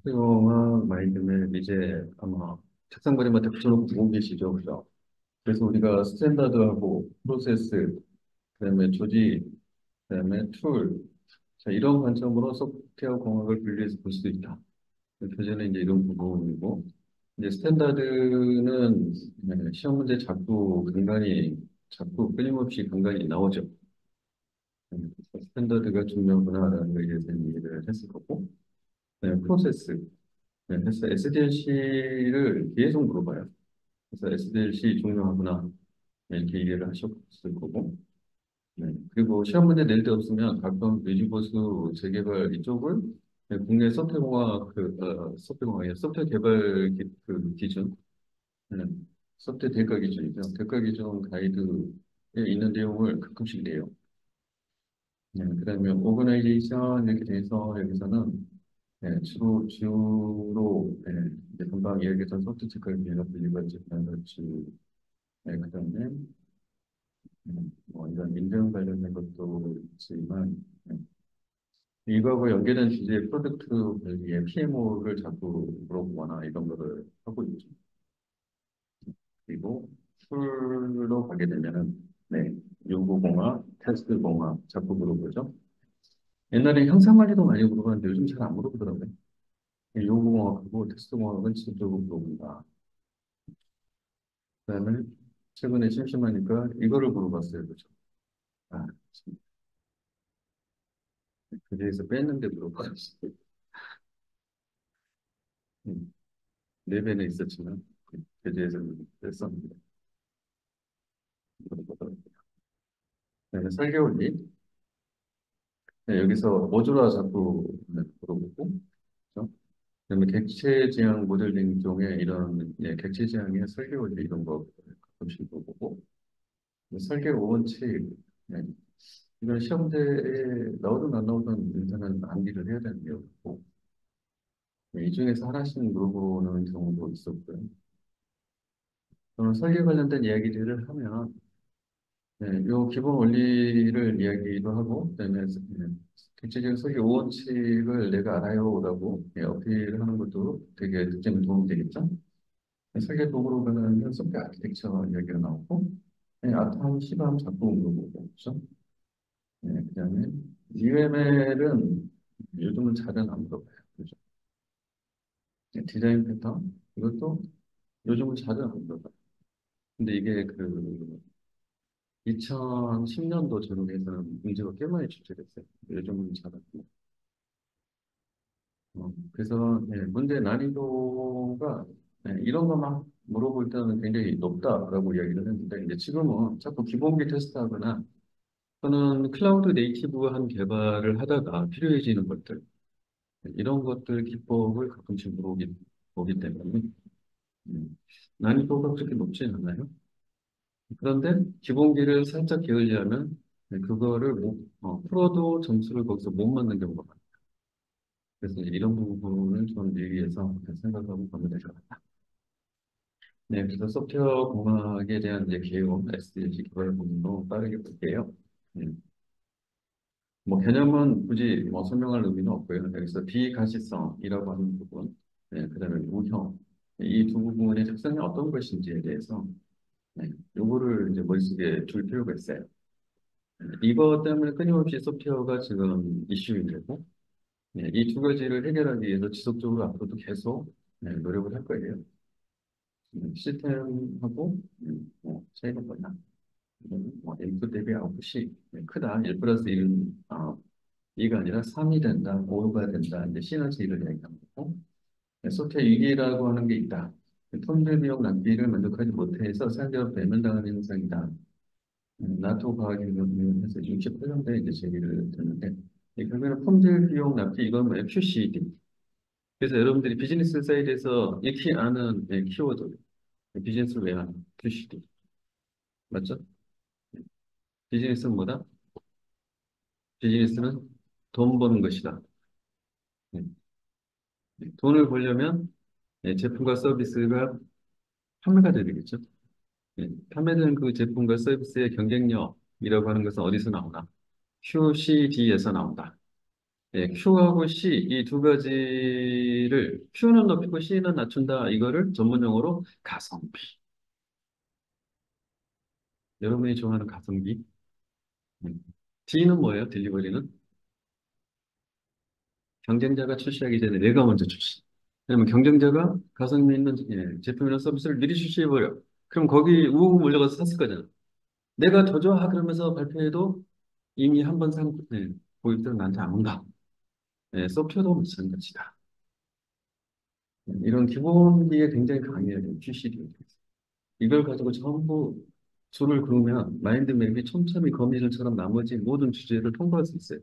수용화 마인드맵 이제 아마 책상머리맡에 붙여놓고 보고 계시죠, 그죠? 그래서 우리가 스탠다드하고 프로세스, 그다음에 조직, 그다음에 툴, 자, 이런 관점으로 소프트웨어 공학을 분리해서 볼 수도 있다. 교재는 이제 이런 부분이고, 이제 스탠다드는 시험 문제 자꾸 끊임없이 간간이 나오죠. 그래서 스탠다드가 중요하구나라는 거에 대해서 얘기를 했을 거고, 프로세스. 그래서 SDLC를 계속 물어봐요. 그래서 SDLC 중요하구나. 이렇게 이해를 하셨을 거고. 그리고 시험 문제 낼 데 없으면 가끔 뮤직보수 재개발 이쪽을 국내 소프트웨어공학 소프트웨어 개발 그 기준, 네, 소프트웨어 대가 기준이죠. 대가 기준 가이드에 있는 내용을 가끔씩 내요. 그다음에 오거나이제이션 이렇게 돼서 여기서는 이제 금방 이야기했던 소프트 체크를 위해서 분리가 제한을지 그다음에 뭐 이런 인증 관련된 것도 있지만 이거하고 연계된 주제 프로덕트 관리의 PMO를 자꾸 물어보거나 이런 거를 하고 있죠. 그리고 툴로 가게 되면은 요구공학, 테스트공학 자꾸 물어보죠. 옛날에 형상관리도 많이 물어봤는데 요즘 잘 안 물어보더라고요. 요구공학하고 테스트공학은 지속적으로 물어본다. 그다음에 최근에 심심하니까 이거를 물어봤어요. 그죠? 아, 그 대해서 뺐는데 물어봤어요. 음, 네 배는 있었지만 그 대해서는 뺐었는데 물어보더라고요. 그다음에 설계원리 여기서 모듈화 자꾸 물어보고 그죠? 그다음에 객체 지향 모델링 중에 이런 객체 지향의 설계원리 이런 거 가끔씩 물어보고 설계 원칙 이건 시험대에 나오든 안 나오든 일단은 암기를 해야 되는 내용이고 이 중에서 하나씩 물어보는 경우도 있었고요. 저는 설계 관련된 이야기들을 하면 요 기본 원리를 이야기도 하고 그다음에 객체적 설계 원칙을 내가 알아요라고 어필을 하는 것도 되게 득점에 도움이 되겠죠. 설계 도구로 가는 소프트웨어 아키텍처 이야기가 나오고 아톰, 시밤 자꾸 물어보고 그렇죠. 그다음에 UML은 요즘은 잘은 안 물어봐요. 그죠? 디자인 패턴 이것도 요즘은 잘은 안 물어봐요. 근데 이게 그 2010년도 전후에서는 문제가 꽤 많이 출제됐어요. 요즘은 잘안 돼요. 그래서 문제 난이도가 이런 것만 물어볼 때는 굉장히 높다라고 이야기를 했는데 이제 지금은 자꾸 기본기 테스트하거나 또는 클라우드 네이티브한 개발을 하다가 필요해지는 것들 이런 것들 기법을 가끔씩 보기 때문에 난이도가 그렇게 높지 않아요. 그런데 기본기를 살짝 게을리하면 그거를 풀어도 점수를 거기서 못 맞는 경우가 많아요. 그래서 이런 부분을 좀 유의해서 생각하고 가면 될 것 같다. 그래서 소프트웨어 공학에 대한 이제 개요, SDLC 개발 부분도 빠르게 볼게요. 음, 뭐 개념은 굳이 뭐 설명할 의미는 없고요. 여기서 비가시성이라고 하는 부분, 그다음에 무형 이 두 부분의 특성이 어떤 것인지에 대해서 요거를 이제 머릿속에 둘 필요가 있어요. 이거 때문에 끊임없이 소프트웨어가 지금 이슈인 되고, 이 두 가지를 해결하기 위해서 지속적으로 앞으로도 계속 노력을 할 거예요. 시스템하고 차이가 뭐냐? 뭐 인풋 대비 아웃풋이 크다. 1 플러스 1은 2가 아니라 3이 된다, 5가 된다. 이제 시너지를 얘기하는 거고, 소프트웨어 위기라고 하는 게 있다. 품질 비용 낭비를 만족하지 못해서 사회적 배면당하는 현상이다. 나토 과학기술위원회에서 68년도에 이제 제기를 됐는데, 결국에는 품질 비용 납기 이건 뭐예요? QCD. 그래서 여러분들이 비즈니스 사이드에서 익히 아는 키워드, 비즈니스를 왜 하는 QCD. 맞죠? 비즈니스는 뭐다? 비즈니스는 돈 버는 것이다. 네. 돈을 벌려면 제품과 서비스가 판매가 돼야 되겠죠? 판매되는 그 제품과 서비스의 경쟁력이라고 하는 것은 어디서 나오나? QCD에서 나온다. 예, Q하고 C 이 두 가지를 Q는 높이고 C는 낮춘다. 이거를 전문용어로 가성비. 여러분이 좋아하는 가성비. 음. D는 뭐예요? 딜리버리는 경쟁자가 출시하기 전에 내가 먼저 출시. 왜냐면 경쟁자가 가성비 있는 제품이나 서비스를 미리 출시해버려. 그럼 거기 우후 몰려가서 샀을 거잖아. 내가 더 좋아 그러면서 발표해도 이미 한 번 고객들은 나한테 안 온다. 소프트도 마찬가지다. 이런 기본기에 굉장히 강해야 돼요. GCD. 이걸 가지고 전부 줄을 그으면 마인드맵이 촘촘히 거미줄처럼 나머지 모든 주제를 통과할 수 있어요.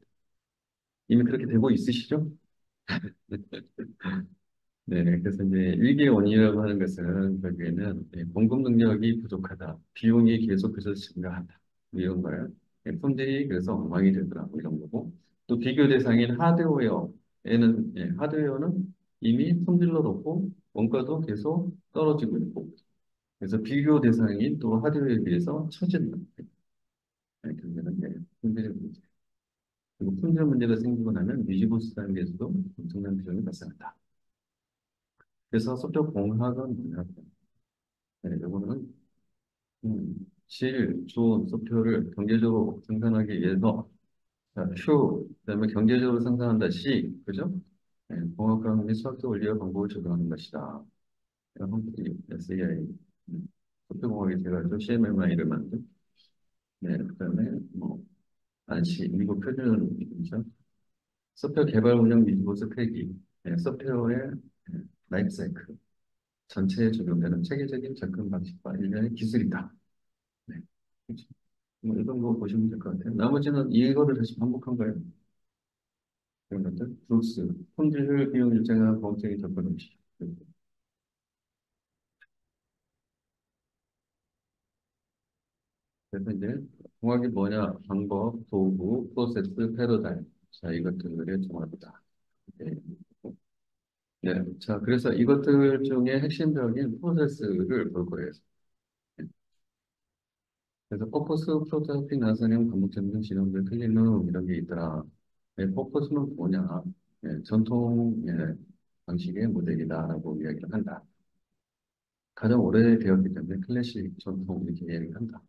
이미 그렇게 되고 있으시죠? 네, 그래서 이제 일개 원인이라고 하는 것은 결국에는 공급 능력이 부족하다. 비용이 계속해서 증가한다. 뭐 이런 거예요. 품질이 그래서 엉망이 되더라. 뭐 이런 거고. 또 비교 대상인 하드웨어는 이미 품질도 높고 원가도 계속 떨어지고 있고. 그래서 비교 대상인 또 하드웨어에 비해서 처진다. 결국에는 품질 문제. 그리고 품질 문제가 생기고 나면 위기보수 단계에서도 엄청난 비용이 발생한다. 그래서 소프트웨어 공학은 뭐냐? 이거는 질 좋은 소프트웨어를 경제적으로 생산하기 위해서 자, Q, 그다음에 경제적으로 생산한다. C, 그죠? 공학과 및 수학적 원리와 방법을 적용하는 것이다. 홈페이지 SEI 소프트웨어 공학이 제가 CMMI를 만든 그다음에 뭐 안시 미국 표준이죠. 소프트웨어 개발 운영 미지보수 회기 소프트웨어의 라이프 사이클 전체에 적용되는 체계적인 접근 방식과 일련의 기술이다. 네. 그렇죠. 뭐 이런 거 보시면 될 것 같아요. 나머지는 이거를 다시 반복한 거예요. 그런 것들. 브룩스, 품질 비용 일정한 공정의 접근 방식. 그래서 이제 공학이 뭐냐? 방법, 도구, 프로세스, 패러다임. 자, 이것들의 종합이다. 네. 네. 자, 그래서 이것들 중에 핵심적인 프로세스를 볼 거예요. 그래서 퍼포스, 프로토타입, 나선형, 반복점등, 진원별, 클린룸 이런 게 있더라. 퍼포스는 뭐냐? 전통 방식의 모델이다라고 이야기를 한다. 가장 오래되었기 때문에 클래식 전통 이렇게 이야기를 한다.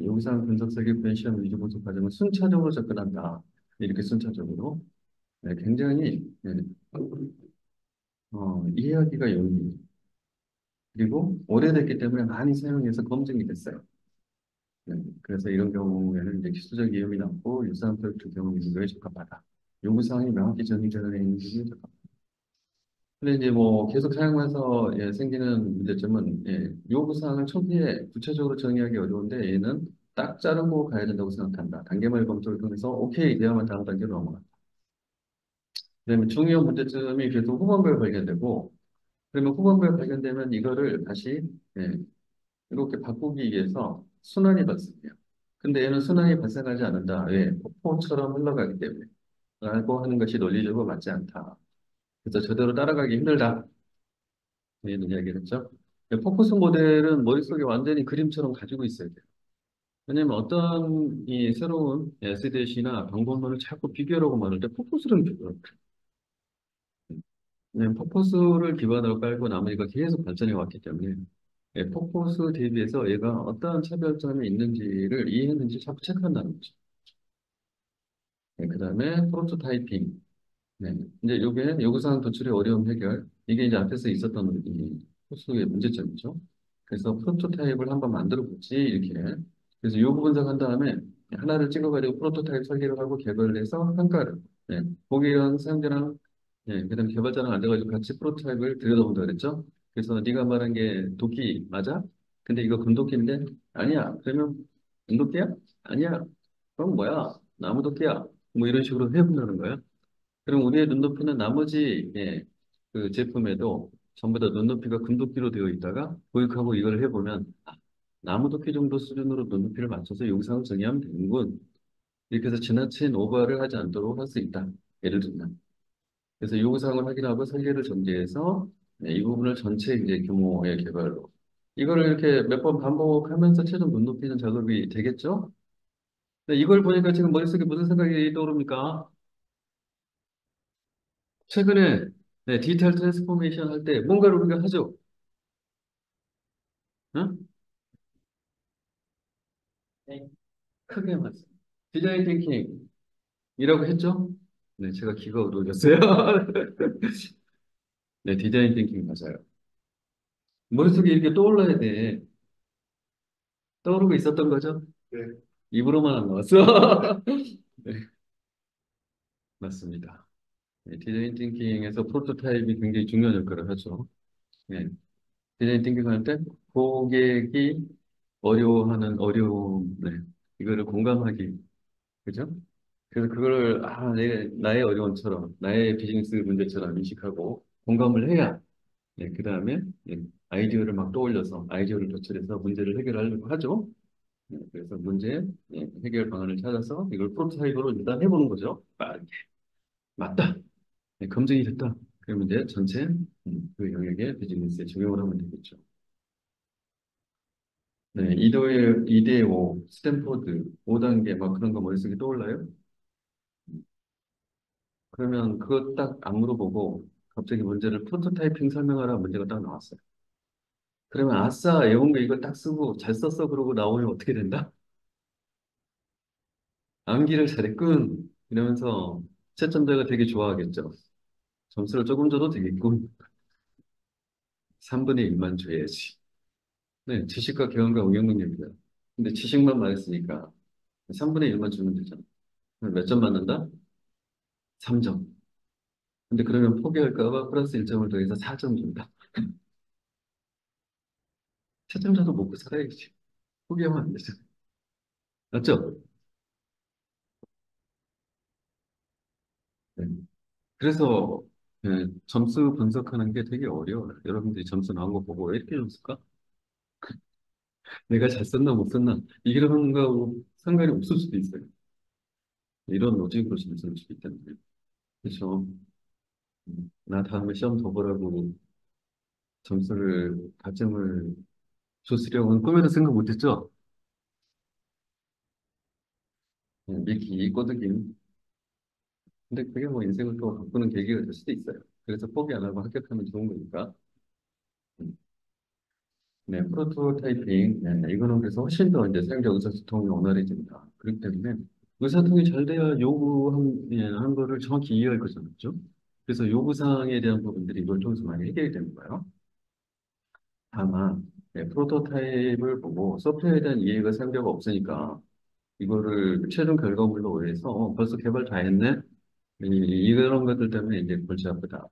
여기서 하는 분석 설계 표현 시험 위주 분석 과정은 순차적으로 접근한다. 이렇게 순차적으로 굉장히 이해하기가 용이해요. 그리고 오래됐기 때문에 많이 사용해서 검증이 됐어요. 그래서 이런 경우에는 이제 기술적 위험이 남고 유사한 프로젝트 경우 민도에 적합하다. 요구사항이 명확히 정의되어 있는 경우에 적합하다. 근데 이제 뭐 계속 사용하면서 생기는 문제점은 요구사항을 초기에 구체적으로 정의하기 어려운데 얘는 딱 자르고 가야 된다고 생각한다. 단계말 검토를 통해서 오케이 되야만 다음 단계로 넘어간다. 그다음에 중요 문제점이 계속 후반부에 발견되고 그러면 후반부에 발견되면 이거를 다시 예, 이렇게 바꾸기 위해서 순환이 발생해요. 근데 얘는 순환이 발생하지 않는다. 왜? 폭포처럼 흘러가기 때문에. 라고 하는 것이 논리적으로 맞지 않다. 그래서 저대로 따라가기 힘들다. 이런 이야기를 했죠. 포커스 모델은 머릿속에 완전히 그림처럼 가지고 있어야 돼요. 왜냐면 어떤 이 새로운 SD시나 방법론을 자꾸 비교하라고 말할 때 포커스를 비교해요. 왜냐면 포커스를 기반으로 깔고 나머지가 계속 발전해 왔기 때문에 포커스 대비해서 얘가 어떠한 차별점이 있는지를 이해했는지 자꾸 체크한다는 거죠. 그 다음에 프로토타이핑. 이제 요게 요구사항 도출의 어려움 해결. 이게 이제 앞에서 있었던 이 코스의 문제점이죠. 그래서 프로토타입을 한번 만들어 보지, 이렇게. 그래서 요구 분석한 다음에 하나를 찍어가지고 프로토타입 설계를 하고 개발을 해서 평가를. 고객이랑 사용자랑, 그다음 개발자랑 앉아가지고 같이 프로토타입을 들여다본다 그랬죠. 그래서 네가 말한 게 도끼 맞아? 근데 이거 금도끼인데? 아니야. 그러면 금도끼야? 아니야. 그럼 뭐야? 나무 도끼야. 뭐 이런 식으로 해본다는 거야. 그럼 우리의 눈높이는 나머지 그 제품에도 전부 다 눈높이가 금도끼로 되어 있다가 도입하고 이걸 해보면 나무도끼 정도 수준으로 눈높이를 맞춰서 영상을 정의하면 되는군. 이렇게 해서 지나친 오버를 하지 않도록 할 수 있다. 예를 들면. 그래서 요구사항을 확인하고 설계를 전제해서 이 부분을 전체 이제 규모의 개발로. 이거를 이렇게 몇 번 반복하면서 최종 눈높이는 작업이 되겠죠? 근데 이걸 보니까 지금 머릿속에 무슨 생각이 떠오릅니까? 최근에 네, 디지털 트랜스포메이션 할 때 뭔가를 우리가 하죠. 응? 네. 크게 맞습니다. 디자인 थिಂ킹이라고 했죠? 네, 제가 기가 어두워졌어요. 네, 디자인 थिಂ킹 맞아요. 머릿속에 이렇게 떠올라야 돼. 떠오르고 있었던 거죠? 네. 입으로만 안 나왔어. 네, 맞습니다. 네, 디자인 थिಂ킹에서 프로토타입이 굉장히 중요한 역할을 하죠. 네, 디자인 थिं킹 할 때 고객이 어려워하는 어려움, 네, 이거를 공감하기, 그죠? 그래서 그걸 나의 어려움처럼, 나의 비즈니스 문제처럼 인식하고 공감을 해야, 네, 그 다음에 네, 아이디어를 막 떠올려서 아이디어를 도출해서 문제를 해결하려고 하죠. 네, 그래서 문제 해결 방안을 찾아서 이걸 프로토타입으로 일단 해보는 거죠. 맞다. 네, 검증이 됐다. 그러면 이제 전체 그 영역의 비즈니스에 적용을 하면 되겠죠. 네, 2대 5, 스탠포드 5단계 막 그런 거 머릿속에 떠올라요? 그러면 그거 딱 안 물어보고 갑자기 문제를 프로토타이핑 설명하라 문제가 딱 나왔어요. 그러면 아싸, 예본가 이거 딱 쓰고 잘 썼어 그러고 나오면 어떻게 된다? 암기를 잘했군 이러면서 채점자가 되게 좋아하겠죠. 점수를 조금 줘도 되겠군. 3분의 1만 줘야지. 네, 지식과 경험과 응용 능력입니다. 근데 지식만 말했으니까 3분의 1만 주면 되잖아. 그럼 몇 점 받는다? 3점. 근데 그러면 포기할까 봐 플러스 1점을 더해서 4점 준다. 채점자도 먹고 살아야지. 포기하면 안 되죠. 맞죠? 네. 그래서 점수 분석하는 게 되게 어려워요. 여러분들이 점수 나온 거 보고 왜 이렇게 줬을까? 내가 잘 썼나 못 썼나? 이런 거하고 상관이 없을 수도 있어요. 이런 로직으로 점수를 주기 때문에. 그렇죠. 나 다음에 시험 더 보라고 점수를 가점을 줬으려고는 꿈에도 생각 못했죠? 미끼 꼬드기. 근데 그게 뭐 인생을 또 바꾸는 계기가 될 수도 있어요. 그래서 포기 안 하고 합격하면 좋은 거니까. 음. 네, 프로토타이핑. 네, 이거는 그래서 훨씬 더 이제 사용자 의사소통이 원활해집니다. 그렇기 때문에 의사소통이 잘 돼야 요구한 한 거를 정확히 이해할 거잖아요. 그죠? 그래서 요구사항에 대한 부분들이 이걸 통해서 많이 해결이 되는 거예요. 다만, 프로토타입을 보고 소프트웨어에 대한 이해가 사용자가 없으니까 이거를 최종 결과물로 오해해서 벌써 개발 다 했네? 이런 것들 때문에 이제 골치 아프다.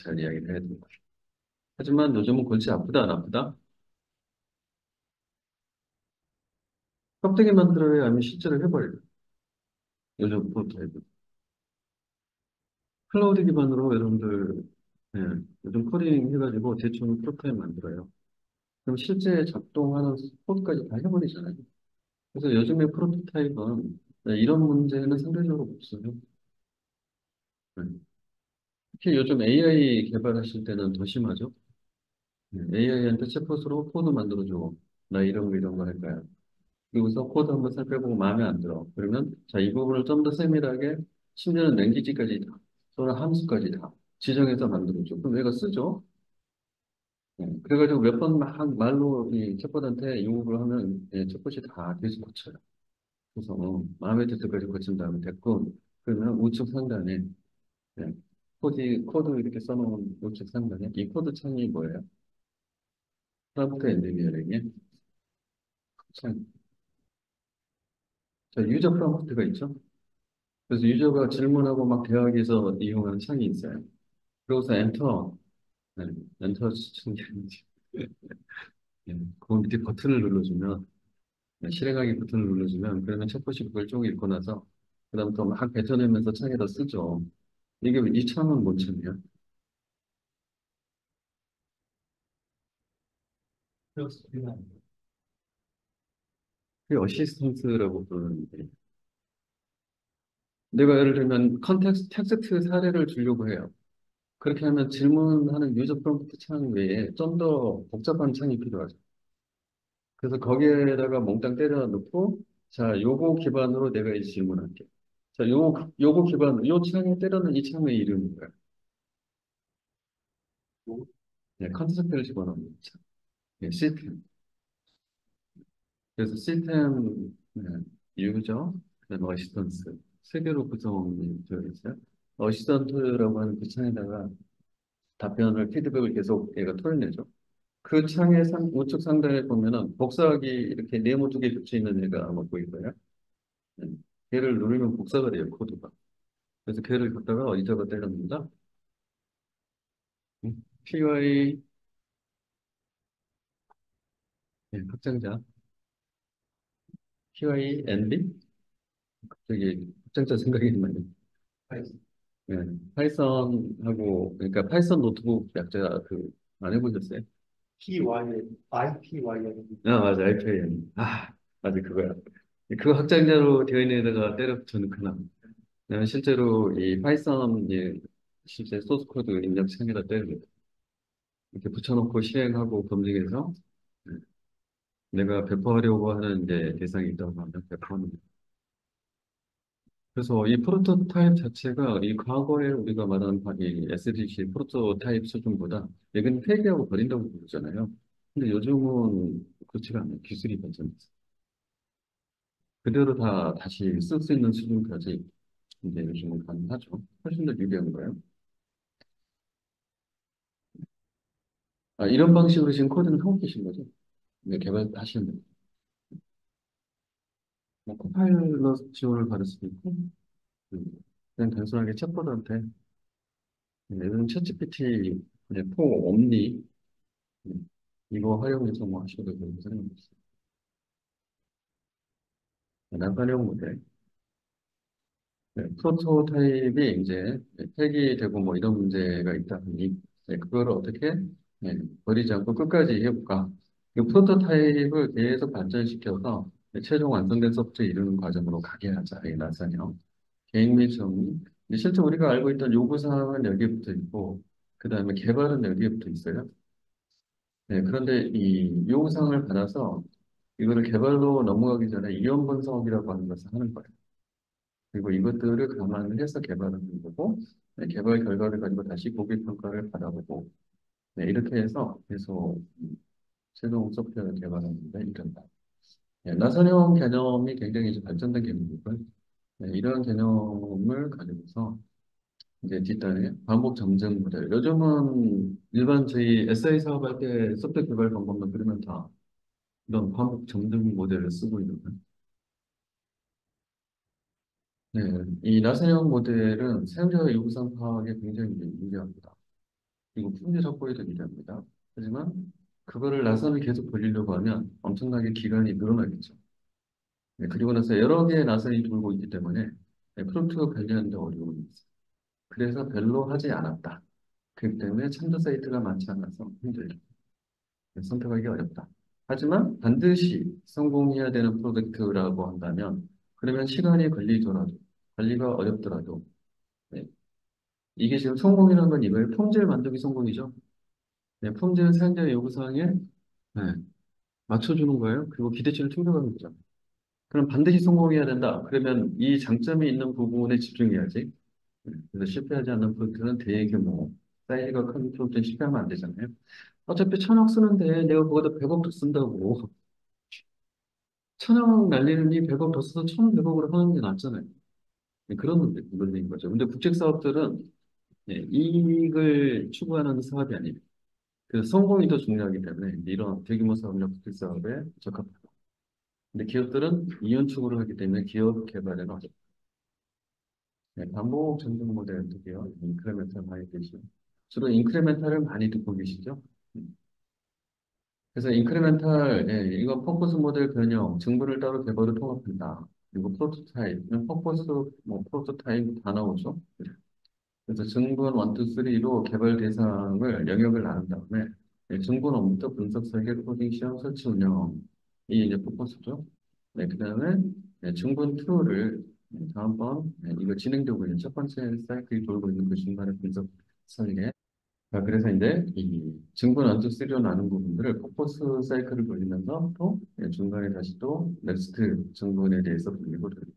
잘 이야기를 해야 됩니다. 하지만 요즘은 골치 아프다, 안 아프다? 껍데기 만들어야 하면 실제로 해버려요. 요즘 프로토타입은. 클라우드 기반으로 여러분들, 예, 요즘 코딩 해가지고 대충 프로토타입 만들어요. 그럼 실제 작동하는 코드까지 다 해버리잖아요. 그래서 요즘의 프로토타입은 이런 문제는 상대적으로 없어요. 네. 특히 요즘 AI 개발하실 때는 더 심하죠. AI한테 챗봇으로 코드 만들어줘. 나 이런 거 할 거야. 그리고서 코드 한번 살펴보고 마음에 안 들어. 그러면 자, 이 부분을 좀 더 세밀하게 심지어는 랭귀지까지 다, 또는 함수까지 다 지정해서 만들어줘. 그럼 얘가 쓰죠. 그래가지고 몇 번 막 말로 이 챗봇한테 요구를 하면 챗봇이 다 계속 고쳐요. 그래서 마음에 들 때까지 고친 다음에 됐고 그러면 우측 상단에 예, 코드 이렇게 써놓은 우측 상단에 이 코드 창이 뭐예요? 프롬프트 엔지니어링의 창. 자, 유저 프롬프트가 있죠. 그래서 유저가 질문하고 막 대화하기에서 이용하는 창이 있어요. 그러고서 엔터, 네, 엔터 시청이 그 밑에 버튼을 눌러주면, 실행하기 버튼을 눌러주면, 그러면 챗봇이 그걸 쭉 읽고 나서, 그다음부터 막 뱉어내면서 창에다 쓰죠. 이게 이 창은 뭔 창이야? 그게 어시스턴트라고 부르는데, 내가 예를 들면 텍스트 사례를 주려고 해요. 그렇게 하면 질문하는 유저 프롬프트 창 외에 좀 더 복잡한 창이 필요하죠. 그래서 거기에다가 몽땅 때려 넣고, 자, 요거 기반으로 내가 이 질문할게. 자, 요거 기반, 요 창에 때려는 이 창의 이름이 뭐야? 네, 컨셉을 집어넣는 창. 네, 시스템. 그래서 시스템, 네, 유저, 그다음에 어시스턴트. 세 개로 구성이 되어 있어요. 어시스턴트라고 하는 그 창에다가 답변을, 피드백을 계속 얘가 토해내죠. 그 창의 우측 상단에 보면은 복사하기 이렇게 네모 두 개 붙여 있는 애가 아마 보일 거예요. 네. 걔를 누르면 복사가 돼요, 코드가. 그래서 걔를 갖다가 어디다가 때려놓는다? py, 네, 확장자, pynb? 저기 확장자 생각이 나요. 네, 파이썬하고, 그러니까 파이썬 노트북 약자 안 해보셨어요? 아, 맞아, IPM. 아, 맞아, 그거야. 그 확장자로 되어 있는 데다가 때려 붙여놓거나, 그다음에 실제로 이 파이썬, 실제 소스 코드 입력창에다 때려 이렇게 붙여놓고 실행하고 검증해서 네, 내가 배포하려고 하는 이제 대상이 있다고 하면 배포하는 거예요. 그래서 이 프로토타입 자체가 이 과거에 우리가 말하는 이 SDC 프로토타입 수준보다 얘는 폐기하고 버린다고 부르잖아요. 근데 요즘은 그렇지가 않아요. 기술이 발전해서. 그대로 다시 쓸 수 있는 수준까지 이제 요즘은 가능하죠. 훨씬 더 유리한 거예요. 아, 이런 방식으로 지금 코드는 하고 계신 거죠? 네, 개발하시는 분. 뭐 코파일럿 지원을 받을 수도 있고, 그냥 단순하게 챗봇한테, 요즘 챗GPT, 4 옴니, 이거 활용해서 뭐 하셔도 되고 생각했어요. 난관형 모델. 네, 프로토타입이 이제 폐기되고 뭐 이런 문제가 있다 보니 그거를 어떻게 버리지 않고 끝까지 해볼까? 이 프로토타입을 계속 발전시켜서 최종 완성된 소프트에 이르는 과정으로 가게 하자. 이 나선형. 계획 및 정의. 실제 우리가 알고 있던 요구사항은 여기에 붙어 있고, 그 다음에 개발은 여기에 붙어 있어요. 네, 그런데 이 요구사항을 받아서 이거를 개발로 넘어가기 전에 이원 분석이라고 하는 것을 하는 거예요. 그리고 이것들을 감안을 해서 개발하는 거고, 네, 개발 결과를 가지고 다시 고객 평가를 받아보고, 네, 이렇게 해서 계속 최종 소프트웨어를 개발하는 데 이른다. 네, 나선형 개념이 굉장히 이제 발전된 개념이고요. 네, 이런 개념을 가지고서 이제 뒷단에 반복 점증 모델. 요즘은 일반 저희 SI 사업할 때 소프트웨어 개발 방법만 들으면 다 이런 반복 점증 모델을 쓰고 있는 거예요. 네, 이 나선형 모델은 사용자 요구사항 파악에 굉장히 유리합니다. 그리고 품질 확보에도 유리합니다. 하지만 그거를 나선을 계속 벌리려고 하면 엄청나게 기간이 늘어나겠죠. 네, 그리고 나서 여러 개의 나선이 돌고 있기 때문에 프롬프트 관리하는 데 어려움이 있어요. 그래서 별로 하지 않았다. 그렇기 때문에 참조 사이트가 많지 않아서 힘들다. 선택하기 어렵다. 하지만 반드시 성공해야 되는 프로젝트라고 한다면 그러면 시간이 걸리더라도 관리가 어렵더라도 네, 이게 지금 성공이라는 건 이거예요. 품질 만족이 성공이죠. 네, 품질은 사용자의 요구사항에 네, 맞춰주는 거예요. 그리고 기대치를 충족하는 거죠. 그럼 반드시 성공해야 된다. 그러면 이 장점이 있는 부분에 집중해야지. 네, 그래서 실패하지 않는 프로젝트는 대규모, 사이즈가 큰 프로젝트 실패하면 안 되잖아요. 어차피 1,000억 쓰는데 내가 거기다 100억 더 쓴다고. 1,000억 날리는 이 100억 더 써서 1,100억으로 하는 게 낫잖아요. 네, 그런 논리인 거죠. 근데 국책 사업들은 이익을 추구하는 사업이 아닙니다. 그래서 성공이 더 중요하기 때문에 이런 대규모 사업이나 국책 사업에 적합하다. 근데 기업들은 이윤 추구를 하기 때문에 기업 개발에는 어렵다. 네, 반복 전등 모델 어게요 인크레멘탈 많이 되시죠. 주로 인크레멘탈을 많이 듣고 계시죠? 그래서 인크리멘탈, 이거 퍼포스 모델 변형, 증거를 따로 개발을 통합한다. 그리고 프로토타입, 퍼포스, 뭐, 프로토타입 다 나오죠. 그래서 증권 1, 2, 3로 개발 대상을 영역을 나눈 다음에 증권 1부터 분석, 설계, 코딩, 시험, 설치, 운영 이 이제 퍼포스죠. 네, 그 다음에 증권 2를 다음번 이거 진행되고 있는 첫 번째 사이클이 돌고 있는 그 중간에 분석, 설계 그래서 이제 이 증권 언투스리로 나눈 부분들을 퍼포스 사이클을 돌리면서 또 중간에 다시 또 넥스트 증권에 대해서 돌리고 돌리고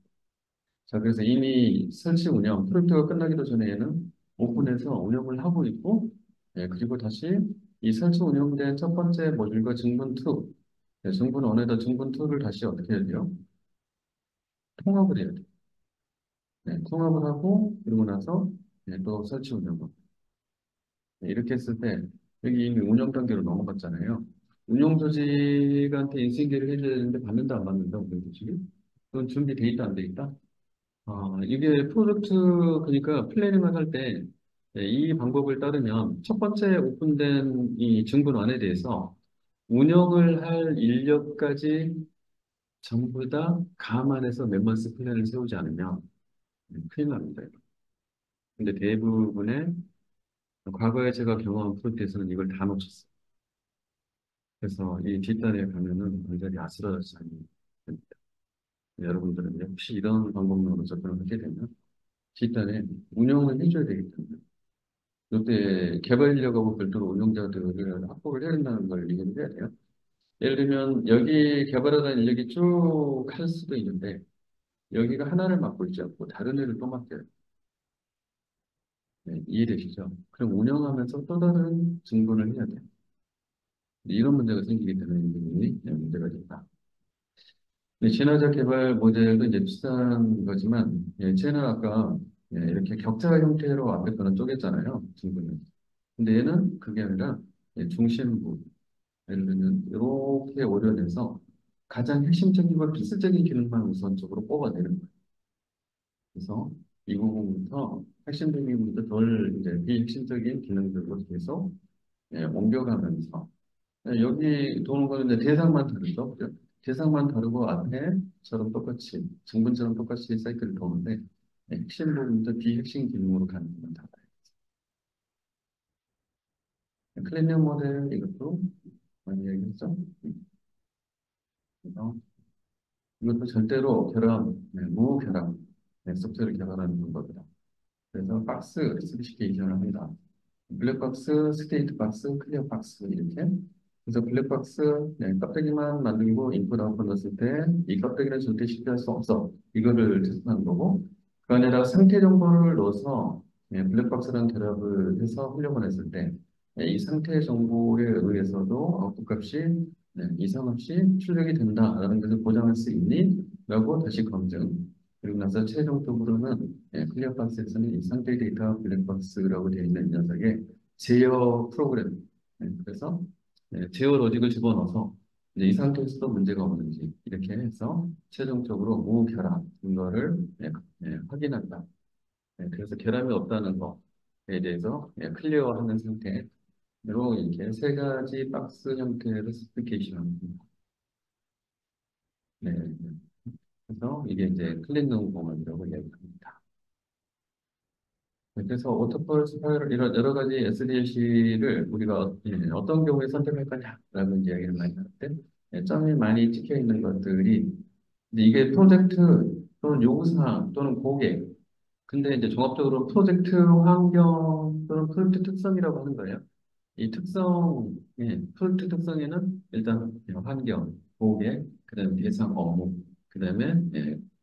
자, 그래서 이미 설치 운영, 프로젝트가 끝나기도 전에는 오픈해서 운영을 하고 있고, 그리고 다시 이 설치 운영된 첫 번째 모듈과 증분 2, 증분 1에다 증분 2를 다시 어떻게 해야 돼요? 통합을 해야 돼요. 통합을 하고, 그러고 나서 또 설치 운영을. 이렇게 했을 때, 여기 이미 운영 단계로 넘어갔잖아요. 운영 조직한테 인수인계를 해줘야 되는데 받는다, 안 받는다, 운영 조직이? 그건 준비돼 있다, 안 돼 있다? 이게 프로젝트, 그러니까 플래닝을 할 때, 이 방법을 따르면 첫 번째 오픈된 이 증분원에 대해서 운영을 할 인력까지 전부 다 감안해서 맨먼스 플랜을 세우지 않으면 큰일 납니다. 근데 대부분의 과거에 제가 경험한 프로젝트에서는 이걸 다 놓쳤어요. 그래서 이 뒷단에 가면은 완전히 아슬아슬하게 됩니다. 여러분들은 혹시 이런 방법으로 접근을 하게 되면 뒷단에 운영을 해줘야 되기 때문에 이때 개발 인력하고 별도로 운영자들을 확보를 해야 된다는 걸 이해를 해야 돼요. 예를 들면 여기 개발하는 인력이 쭉 할 수도 있는데 여기가 하나를 맡고 있지 않고 다른 애를 또 맡겨요. 이해되시죠? 그럼 운영하면서 또 다른 증분을 해야 돼요. 이런 문제가 생기기 때문에 이게 문제가 된다. 친화적 개발 모델도 이제 비슷한 거지만, 쟤는 아까 이렇게 격자 형태로 앞에 거는 쪼갰잖아요. 증분은. 근데 얘는 그게 아니라 중심부, 예를 들면 이렇게 오려내서 가장 핵심적인 걸 필수적인 기능만 우선적으로 뽑아내는 거예요. 그래서 이 부분부터 핵심적인 부분부터 덜 이제 비핵심적인 기능들로 계속 옮겨가면서 여기 도는 거는 이제 대상만 다르죠. 대상만 다르고 앞에처럼 똑같이 증분처럼 똑같이 사이클을 도는데 핵심 부분부터 비핵심 기능으로 가는 건 달라요. 클리니엄 모델 이것도 많이 얘기했죠. 그래서 이것도 절대로 무결함 소프트웨어를 개발하는 방법이다. 그래서 박스 스페시피케이션을 합니다. 블랙박스, 스테이트 박스, 클리어 박스 이렇게. 그래서 블랙박스 껍데기만 만들고 인풋 아웃풋 넣었을 때 이 껍데기는 절대 실패할 수 없어. 이거를 테스트하는 거고 그 안에다가 상태 정보를 넣어서 블랙박스라는 대답을 해서 훈련을 했을 때 이 상태 정보에 의해서도 아웃풋 값이 이상 없이 출력이 된다라는 것을 보장할 수 있니? 라고 다시 검증. 그리고 나서 최종적으로는 클리어박스에서는 이 상태 데이터 블랙박스라고 되어 있는 녀석의 제어 프로그램. 그래서 제어 로직을 집어넣어서 이제 이 상태에서도 문제가 없는지 이렇게 해서 최종적으로 무결함 이거를 확인한다. 그래서 결함이 없다는 거에 대해서 클리어하는 상태로 이렇게 세 가지 박스 형태로 스피케이션합니다. 네. 그래서 이게 이제 클린룸 공간이라고 이야기합니다. 그래서 오토폴 스파이럴 이런 여러 가지 SDLC를 우리가 어떤 경우에 선택할 거냐라는 이야기를 많이 하는데 점이 많이 찍혀 있는 것들이 이제 이게 프로젝트 또는 요구사항 또는 고객 근데 이제 종합적으로 프로젝트 환경 또는 프로젝트 특성이라고 하는 거예요. 이 특성, 프로젝트 특성에는 일단 환경, 고객, 그다음에 대상 업무, 그다음에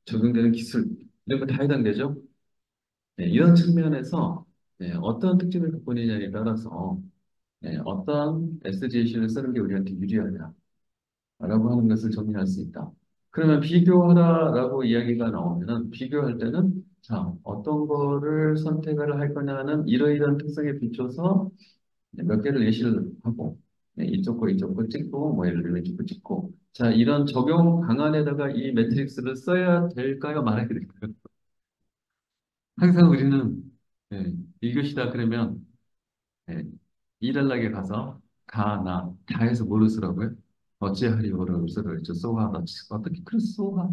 적용되는 기술 이런 거 다 해당되죠. 이런 측면에서 어떤 특징을 갖고 있느냐에 따라서 어떤 SGC를 쓰는 게 우리한테 유리하냐라고 하는 것을 정리할 수 있다. 그러면 비교하다라고 이야기가 나오면은 비교할 때는 자, 어떤 거를 선택을 할 거냐는 이러이러한 특성에 비춰서 몇 개를 예시를 하고 이쪽 거 이쪽 거 찍고 뭐 예를 들면 이쪽 거 찍고 자, 이런 적용 방안에다가 이 매트릭스를 써야 될까요? 말아야 될까요? 항상 우리는 예, 1교시다 그러면 예, 이달락에 가서 가, 나, 다 해서 뭐를 쓰라고요? 어찌하리오라고 쓰라고 했죠. 소하다. 어떻게, 그래, 소하.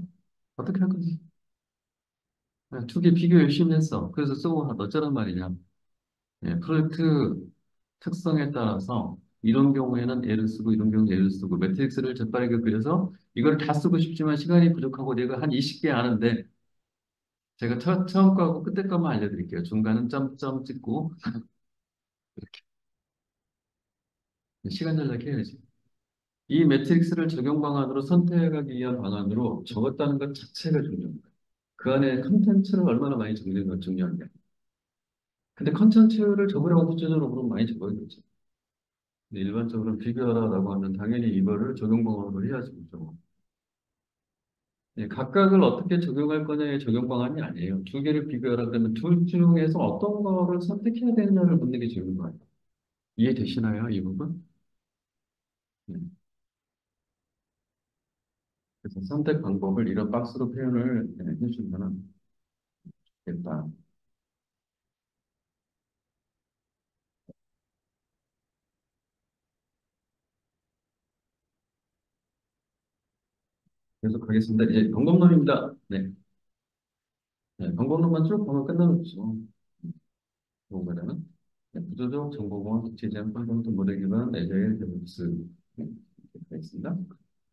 어떻게 할 거지? 두 개 비교 열심히 했어. 그래서 소하, 어쩌란 말이냐. 프로젝트 특성에 따라서 이런 경우에는 L을 쓰고 이런 경우는 L을 쓰고 매트릭스를 재빠르게 그려서 이걸 다 쓰고 싶지만 시간이 부족하고 내가 한 20개 아는데 제가 처음 거하고 끝에 거만 알려드릴게요. 중간은 점점 찍고 시간 전략해야지. 이 매트릭스를 적용 방안으로 선택하기 위한 방안으로 적었다는 것 자체가 중요합니다. 그 안에 컨텐츠를 얼마나 많이 적는 건 중요한데. 근데 컨텐츠를 적으라고 구체적으로 그러면 많이 적어야 되죠. 근데 일반적으로 비교하라고 하면 당연히 이거를 적용 방법을 해야지, 그죠? 예, 각각을 어떻게 적용할 거냐의 적용 방안이 아니에요. 두 개를 비교하라 그러면 둘 중에서 어떤 거를 선택해야 되느냐를 묻는 게 적용 거예요. 이해되시나요, 이 부분? 예, 그래서 선택 방법을 이런 박스로 표현을 해주면 좋겠다. 계속 하겠습니다. 이제 방법론입니다. 네. 네, 방법론만 쭉 보면 끝나겠죠. 뭐냐면 구조적 정보공학 기체제한 콘텐츠 모델 기반 애저일 데브스 이렇게 있습니다.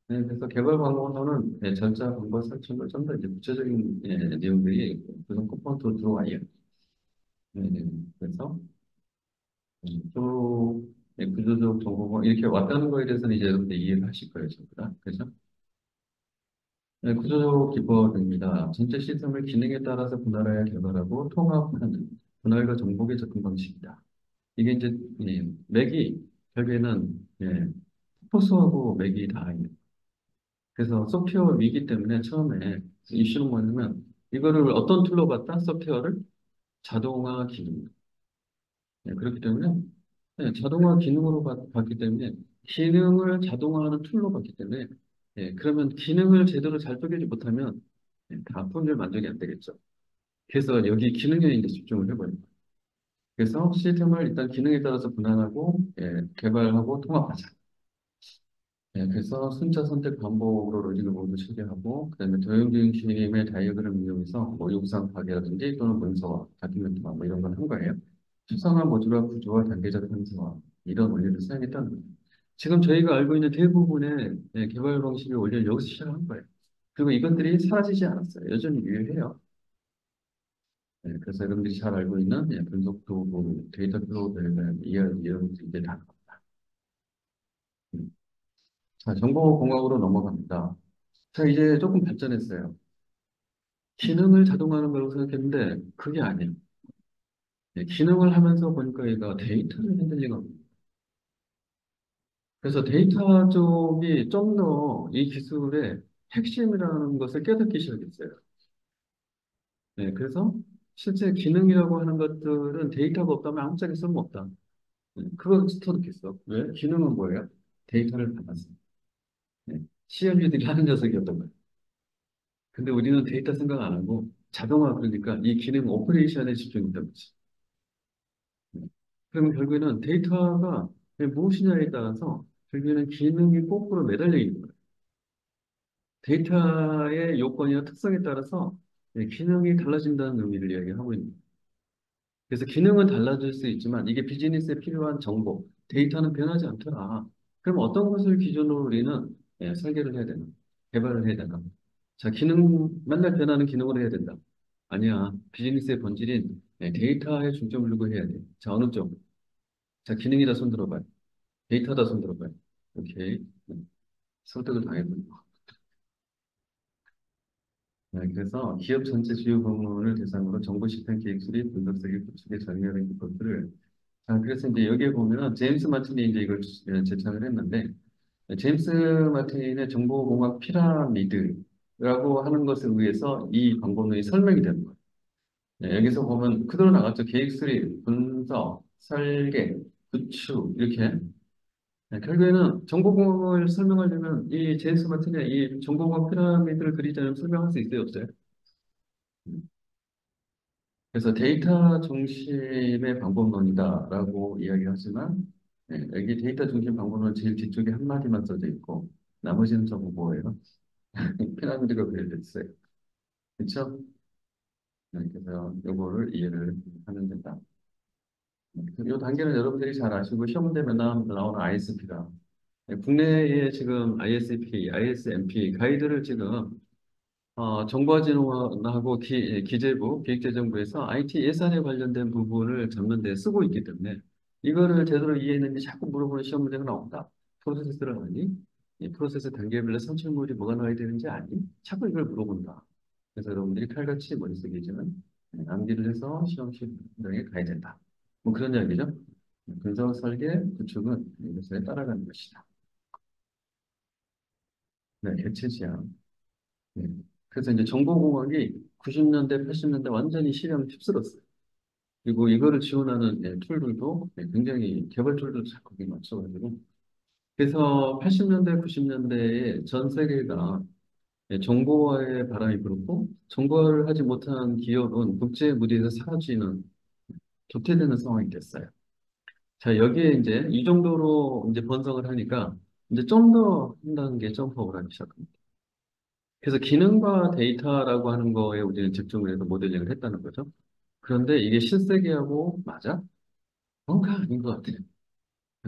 네, 그래서 개발 방법론은 절차, 방법, 설정을 좀 더 이제 구체적인 내용들이 구성 컴포넌트로 들어와요. 그래서 또 구조적 정보공학 이렇게 왔다는 거에 대해서는 이제 여러분들 이해를 하실 거예요, 전부 다. 그죠? 네, 구조적 기법입니다. 전체 시스템을 기능에 따라서 분할하여 개발하고 통합하는 분할과 정복의 접근 방식이다. 이게 이제 맥이 결국에는 포스하고 맥이 다 있는. 그래서 소프트웨어 위기 때문에 처음에 이슈는 뭐냐면 이거를 어떤 툴로 봤다? 소프트웨어를 자동화 기능. 그렇기 때문에 자동화 기능으로 봤기 때문에 기능을 자동화하는 툴로 봤기 때문에 그러면 기능을 제대로 잘 쪼개지 못하면 다 품질 만족이 안 되겠죠. 그래서 여기 기능 요인에 집중을 해버려요. 그래서 시스템을 일단 기능에 따라서 분할하고 개발하고 통합하자. 그래서 순차 선택 반복으로 로직을 모두 체계하고 그다음에 도형적인 시스템의 다이어그램 이용해서 뭐 요구사항 파괴라든지 또는 문서화, 다큐멘트화 뭐 이런 걸 한 거예요. 추상화 모듈화 구조와 단계적 편성화 이런 원리를 사용했다는 거예요. 지금 저희가 알고 있는 대부분의 개발 방식의 원리를 여기서 시작한 거예요. 그리고 이것들이 사라지지 않았어요. 여전히 유효해요. 그래서 여러분들이 잘 알고 있는 분석 도구, 데이터 플로우에 대한 이런 이제 다 나옵니다. 자, 정보공학으로 넘어갑니다. 자, 이제 조금 발전했어요. 기능을 자동화하는 거라고 생각했는데 그게 아니에요. 기능을 하면서 보니까 얘가 데이터를 핸들링 합니다. 그래서 데이터 쪽이 좀 더 이 기술의 핵심이라는 것을 깨닫기 시작했어요. 그래서 실제 기능이라고 하는 것들은 데이터가 없다면 아무 짝에 쓸모없다. 그걸 터득했어. 왜? 기능은 뭐예요? 데이터를 받았어. CLU들이 하는 녀석이었던 거예요. 근데 우리는 데이터 생각 안 하고 자동화 그러니까 이 기능 오퍼레이션에 집중했던 거지. 네. 그러면 결국에는 데이터가 무엇이냐에 따라서 결국에는 기능이 거꾸로 매달려 있는 거예요. 데이터의 요건이나 특성에 따라서 기능이 달라진다는 의미를 이야기하고 있는 거예요. 그래서 기능은 달라질 수 있지만 이게 비즈니스에 필요한 정보, 데이터는 변하지 않더라. 그럼 어떤 것을 기준으로 우리는 설계를 해야 되나? 개발을 해야 되나? 자, 기능, 맨날 변하는 기능으로 해야 된다. 아니야. 비즈니스의 본질인 데이터에 중점을 두고 해야 돼. 자, 어느 쪽? 자, 기능이다 손 들어봐요. 데이터다 손 들어봐요. 오케이. 설득을 당했군요. 그래서 기업 전체 주요 부문을 대상으로 정보 시스템 계획 수립, 분석 설계, 구축에 전략적인 것들을 자, 그래서 이제 여기에 보면은 제임스 마틴이 이제 이걸 제창을 했는데 제임스 마틴의 정보공학 피라미드라고 하는 것에 의해서 이 방법론이 설명이 되는 거예요. 여기서 보면 그대로 나갔죠. 계획 수립, 분석, 설계, 구축 이렇게 결국에는 정보공학을 설명하려면 이 제임스 마틴의 이 정보공학 피라미드를 그리자면 설명할 수 있어요, 없어요? 음. 그래서 데이터 중심의 방법론이다라고 이야기하지만 여기 데이터 중심 방법론 제일 뒤쪽에 한마디만 써져 있고 나머지는 전부 뭐예요? 피라미드가 그려져 있어요. 그렇죠? 그래서 요거를 이해를 하면 된다. 이 단계는 여러분들이 잘 아시고 시험 문제 맨날 나오는 ISP다. 국내에 지금 ISP, ISMP 가이드를 지금 정보화진흥원하고 기재부, 기획재정부에서 IT 예산에 관련된 부분을 잡는 데 쓰고 있기 때문에 이거를 제대로 이해했는지 자꾸 물어보는 시험 문제가 나온다. 프로세스를 아니? 이 프로세스 단계별로 선출물이 뭐가 나와야 되는지 아니? 자꾸 이걸 물어본다. 그래서 여러분들이 칼같이 머릿속에 이제는 암기를 해서 시험 실력에 가야 된다. 뭐 그런 이야기죠. 분석, 설계, 구축은 이것에 따라가는 것이다. 네, 객체 지향. 네. 그래서 이제 정보공학이 90년대, 80년대 완전히 실현 휩쓸었어요. 그리고 이거를 지원하는 툴들도 굉장히 개발 툴들도 잘 거기에 맞춰가지고. 그래서 80년대, 90년대에 전 세계가 정보화의 바람이 불었고, 정보화를 하지 못한 기업은 국제 무대에서 사라지는, 도태되는 상황이 됐어요. 자, 여기에 이제 이 정도로 이제 번성을 하니까, 이제 좀 더 한 단계 점프업을 하기 시작합니다. 그래서 기능과 데이터라고 하는 거에 우리는 집중을 해서 모델링을 했다는 거죠. 그런데 이게 실세계하고 맞아? 뭔가 아닌 것 같아요.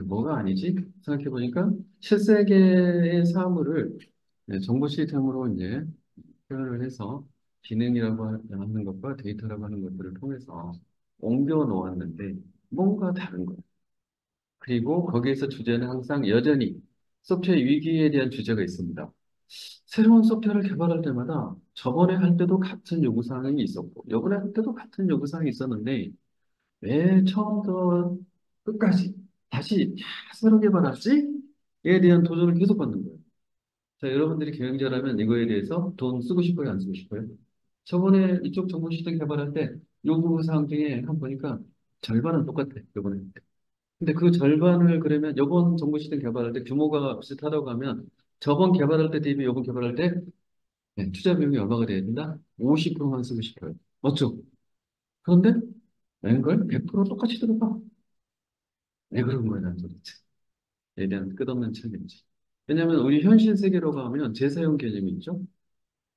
뭐가 아니지? 생각해 보니까 실세계의 사물을 정보 시스템으로 이제 표현을 해서 기능이라고 하는 것과 데이터라고 하는 것들을 통해서 옮겨 놓았는데 뭔가 다른 거예요. 그리고 거기에서 주제는 항상 여전히 소프트웨어 위기에 대한 주제가 있습니다. 새로운 소프트웨어를 개발할 때마다 저번에 할 때도 같은 요구사항이 있었고, 이번에 할 때도 같은 요구사항이 있었는데, 왜 처음부터 끝까지 다시 새로 개발하지? 에 대한 도전을 계속 받는 거예요. 자, 여러분들이 경영자라면 이거에 대해서 돈 쓰고 싶어요, 안 쓰고 싶어요? 저번에 이쪽 정보 시스템 개발할 때 요구사항 중에 한 번 보니까 절반은 똑같아, 요번에. 근데 그 절반을 그러면 요번 정보 시스템 개발할 때 규모가 비슷하다고 하면 저번 개발할 때 대비 요번 개발할 때 투자 비용이 얼마가 돼야 된다? 50%만 쓰고 싶어요. 맞죠? 그런데 웬걸? 100% 똑같이 들어가. 왜 그런 거야, 난 도대체. 에 대한 끝없는 챌린지. 왜냐하면 우리 현실 세계로 가면 재사용 개념이 있죠?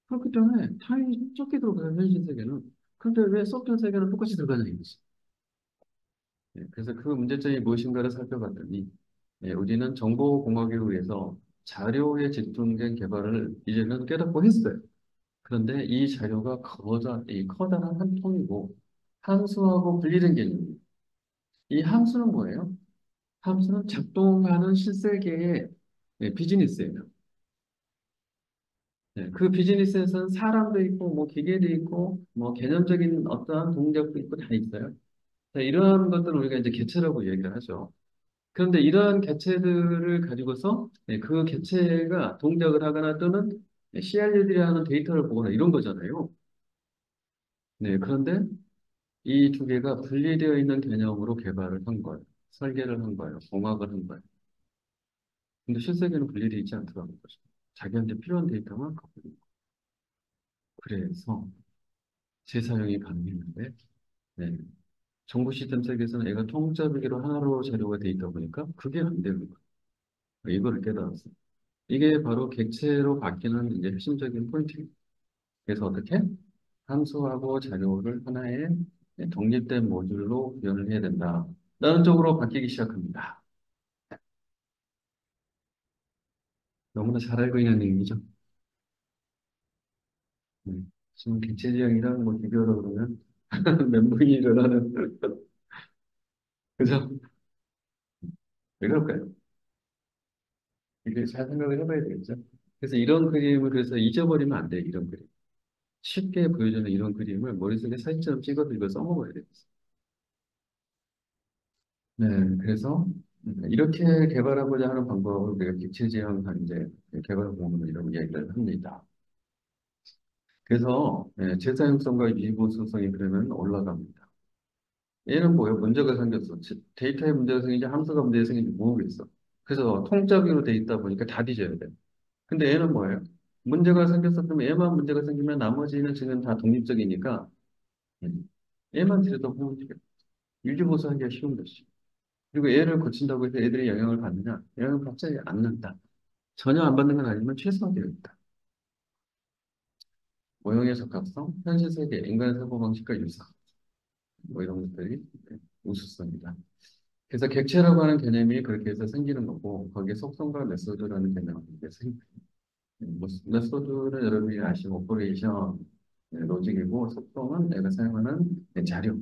그렇기 때문에 타인이 적게 들어가요, 현실 세계는. 그런데 왜 소프트웨어 세계는 똑같이 들어가냐 이거지. 그래서 그 문제점이 무엇인가를 살펴봤더니 우리는 정보공학에 의해서 자료에 집중된 개발을 이제는 깨닫고 했어요. 그런데 이 자료가 이 커다란 한 통이고 함수하고 분리된 개념이에요. 이 함수는 뭐예요? 함수는 작동하는 실세계의 비즈니스예요. 그 비즈니스에서는 사람도 있고 뭐 기계도 있고 뭐 개념적인 어떠한 동작도 있고 다 있어요. 자, 이러한 것들을 우리가 이제 개체라고 얘기를 하죠. 그런데 이러한 개체들을 가지고서 그 개체가 동작을 하거나 또는 CRU들이 하는 데이터를 보거나 이런 거잖아요. 네, 그런데 이 두 개가 분리되어 있는 개념으로 개발을 한 거예요. 설계를 한 거예요. 공학을 한 거예요. 근데 실세계는 분리되어 있지 않더라는 거죠. 자기한테 필요한 데이터만 갖고 있는 거예요. 그래서 재사용이 가능했는데, 네. 정보 시스템 세계에서는 애가 통짜배기로 하나로 자료가 돼 있다 보니까 그게 안 되는 거예요. 이거를 깨달았어요. 이게 바로 객체로 바뀌는 이제 핵심적인 포인트입니다. 그래서 어떻게? 함수하고 자료를 하나의 독립된 모듈로 구현을 해야 된다. 라는 쪽으로 바뀌기 시작합니다. 너무나 잘 알고 있는 얘기죠. 지금 객체지향이랑 뭐 비교를 그러면 멘붕이 일어나는 그죠? 왜 그럴까요? 이게 잘 생각을 해봐야 되겠죠. 그래서 이런 그림을 그래서 잊어버리면 안 돼요. 이런 그림. 쉽게 보여주는 이런 그림을 머릿속에 사진처럼 찍어서 이걸 써먹어야 돼요. 네, 그래서 이렇게 개발하고자 하는 방법을 우리가 객체지향 이제 개발 공론이라고 이야기를 합니다. 그래서 재사용성과 유지보수성이 그러면 올라갑니다. 얘는 뭐예요? 문제가 생겼어. 데이터에 문제가 생기지 함수가 문제가 생기지 모르겠어. 그래서 통짜기로 돼 있다 보니까 다 뒤져야 돼. 근데 얘는 뭐예요? 문제가 생겼었으면 얘만 문제가 생기면 나머지는 지금 다 독립적이니까 얘만 들여다보면 돼요. 유지보수하기가 쉬운 것이. 그리고 얘를 고친다고 해서 애들이 영향을 받느냐? 영향을 받지 않는다. 전혀 안 받는 건 아니지만 최소화되어 있다. 모형의 적합성, 현실 세계, 인간의 사고방식과 유사. 뭐 이런 것들이 우수성이다. 그래서 객체라고 하는 개념이 그렇게 해서 생기는 거고, 거기에 속성과 메소드라는 개념이 이제 생깁니다. 메소드는 여러분이 아시는 오퍼레이션, 로직이고, 속성은 내가 사용하는 자료,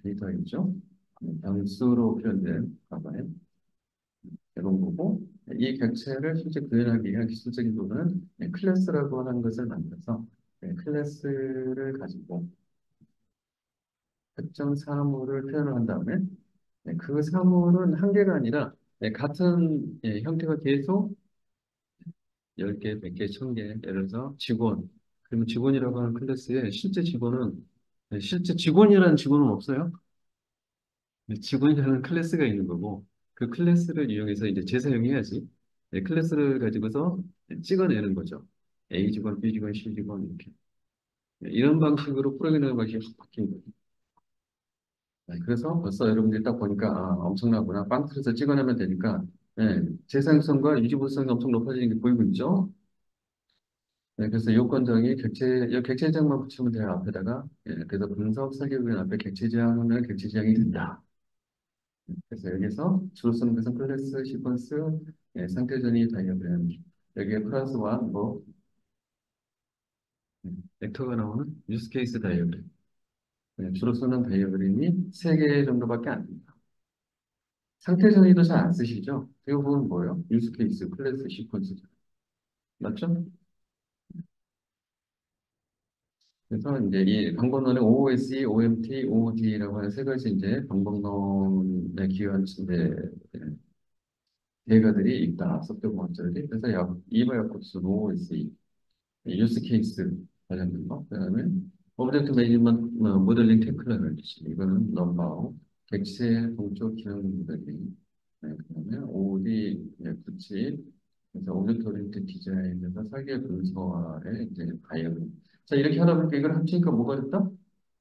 데이터이죠. 변수로 표현된 과거에 이런 거고, 이 객체를 실제 구현하기 위한 기술적인 부분은 클래스라고 하는 것을 만들어서 클래스를 가지고 특정 사물을 표현을 한 다음에 그 사물은 한 개가 아니라 같은 형태가 계속 10개, 100개, 1000개, 예를 들어서 직원. 그러면 직원이라고 하는 클래스에 실제 직원이라는 직원은 없어요. 직원이라는 클래스가 있는 거고, 그 클래스를 이용해서 이제 재사용해야지. 클래스를 가지고서 찍어내는 거죠. A 직원, B 직원, C 직원, 이렇게. 이런 방식으로 프로그래밍 방식이 확 바뀐 거예요. 그래서 벌써 여러분들이 딱 보니까 엄청나구나. 빵틀에서 찍어내면 되니까 재사용성과 유지보수성이 엄청 높아지는 게 보이고 있죠. 그래서 요건정이 객체지향만 붙이면 돼요, 앞에다가. 그래서 분석 설계도면 앞에 객체지향하면 객체지향이 된다. 그래서 여기서 주로 쓰는 것은 클래스, 시퀀스, 상태전이 다이어그램. 여기에 플러스 원, 뭐, 벡터가 나오는 유스 케이스 다이어그램. 주로 쓰는 다이어그램이 3개 정도밖에 안 됩니다. 상태전이도 잘 안 쓰시죠? 대부분 뭐예요? 유스 케이스, 클래스, 시퀀스. 맞죠? 그래서 이제 이 방법론에 OSE, OMT, OOD라고 하는 3가지 이제 방법론에 기여한 이제 대가들이 있다. 소프트웨어공학자들이. 그래서 이바 야코스, OSE, 유스 케이스 관련된 거. 그다음에 오브젝트 매니지먼트 모델링 테크놀로지. 이거는 넘바우, 객체 동적 기능 모델링. 그다음에 OOD, 구치. 그래서 오브젝트 오리엔티드 디자인에서 설계 문서화의 이제 바이오. 자, 이렇게 하다 보니까 이걸 합치니까 뭐가 됐다?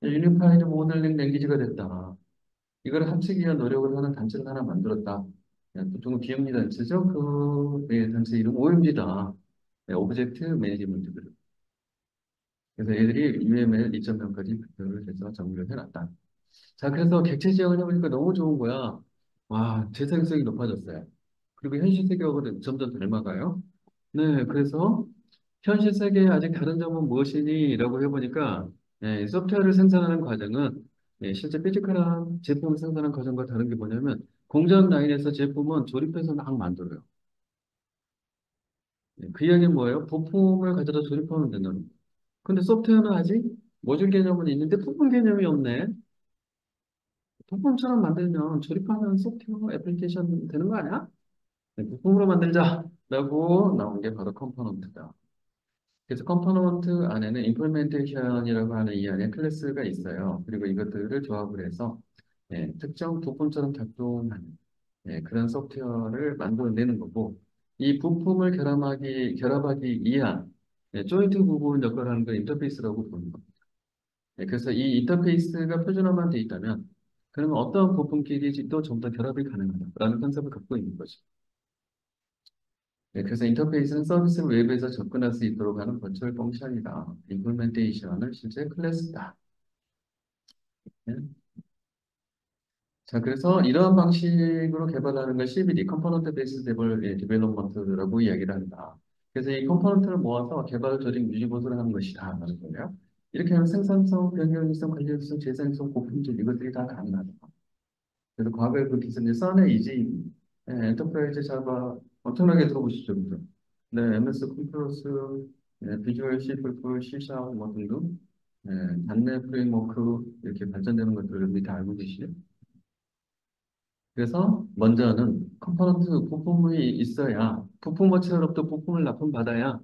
유니파이드 모델링 랭귀지가 됐다. 이걸 합치기 위한 노력을 하는 단체를 하나 만들었다. 보통 비영리 단체죠. 단체 이름 OMG다. 오브젝트 매니지먼트 그룹. 그래서 얘들이 UML 2.0까지 발표를 해서 정리를 해놨다. 자, 그래서 객체 지향을 해보니까 너무 좋은 거야. 와, 재생성이 높아졌어요. 그리고 현실 세계하고는 점점 닮아가요. 네, 그래서 현실 세계의 아직 다른 점은 무엇이니? 라고 해보니까 소프트웨어를 생산하는 과정은 실제 피지컬한 제품을 생산하는 과정과 다른 게 뭐냐면 공장 라인에서 제품은 조립해서 막 만들어요. 그 이야기는 뭐예요? 부품을 가져다 조립하면 되는 거예요. 근데 소프트웨어는 아직 모듈 개념은 있는데 부품 개념이 없네. 부품처럼 만들면 조립하면 소프트웨어 애플리케이션 되는 거 아니야? 부품으로 만들자라고 나온 게 바로 컴포넌트다. 그래서 컴포넌트 안에는 임플멘테이션이라고 하는 이 안에 클래스가 있어요. 그리고 이것들을 조합을 해서 특정 부품처럼 작동하는 그런 소프트웨어를 만들어내는 거고 이 부품을 결합하기 위한 조인트 부분 역할을 하는 걸 인터페이스라고 보는 겁니다. 그래서 이 인터페이스가 표준화만 돼 있다면 그러면 어떤 부품끼리도 전부 다 결합이 가능하다라는 컨셉을 갖고 있는 거죠. 그래서 인터페이스는 서비스 웹에서 접근할 수 있도록 하는 버추얼 펑션이다. 임플멘테이션은 실제 클래스다. 네. 자, 그래서 이러한 방식으로 개발하는 걸 CBD, Component Based Development라고 이야기를 한다. 그래서 이 컴포넌트를 모아서 개발, 조직, 유지, 보수를 하는 것이다. 하는 거예요. 이렇게 하면 생산성, 변경성, 관리성, 재생성, 고품질 이것들이 다 가능하다. 그래서 과거에 그 기술 이제 써네 이지, 엔터프라이즈 자바 엄청나게 들어보시죠, 그죠? 네, MS 컴플러스, 비주얼 C++, C샵 뭐 등등, 단내 프레임워크 이렇게 발전되는 것들을 우리 다 알고 계시죠? 그래서 먼저는 컴포넌트 부품이 있어야 부품 업체로부터 부품을 납품받아야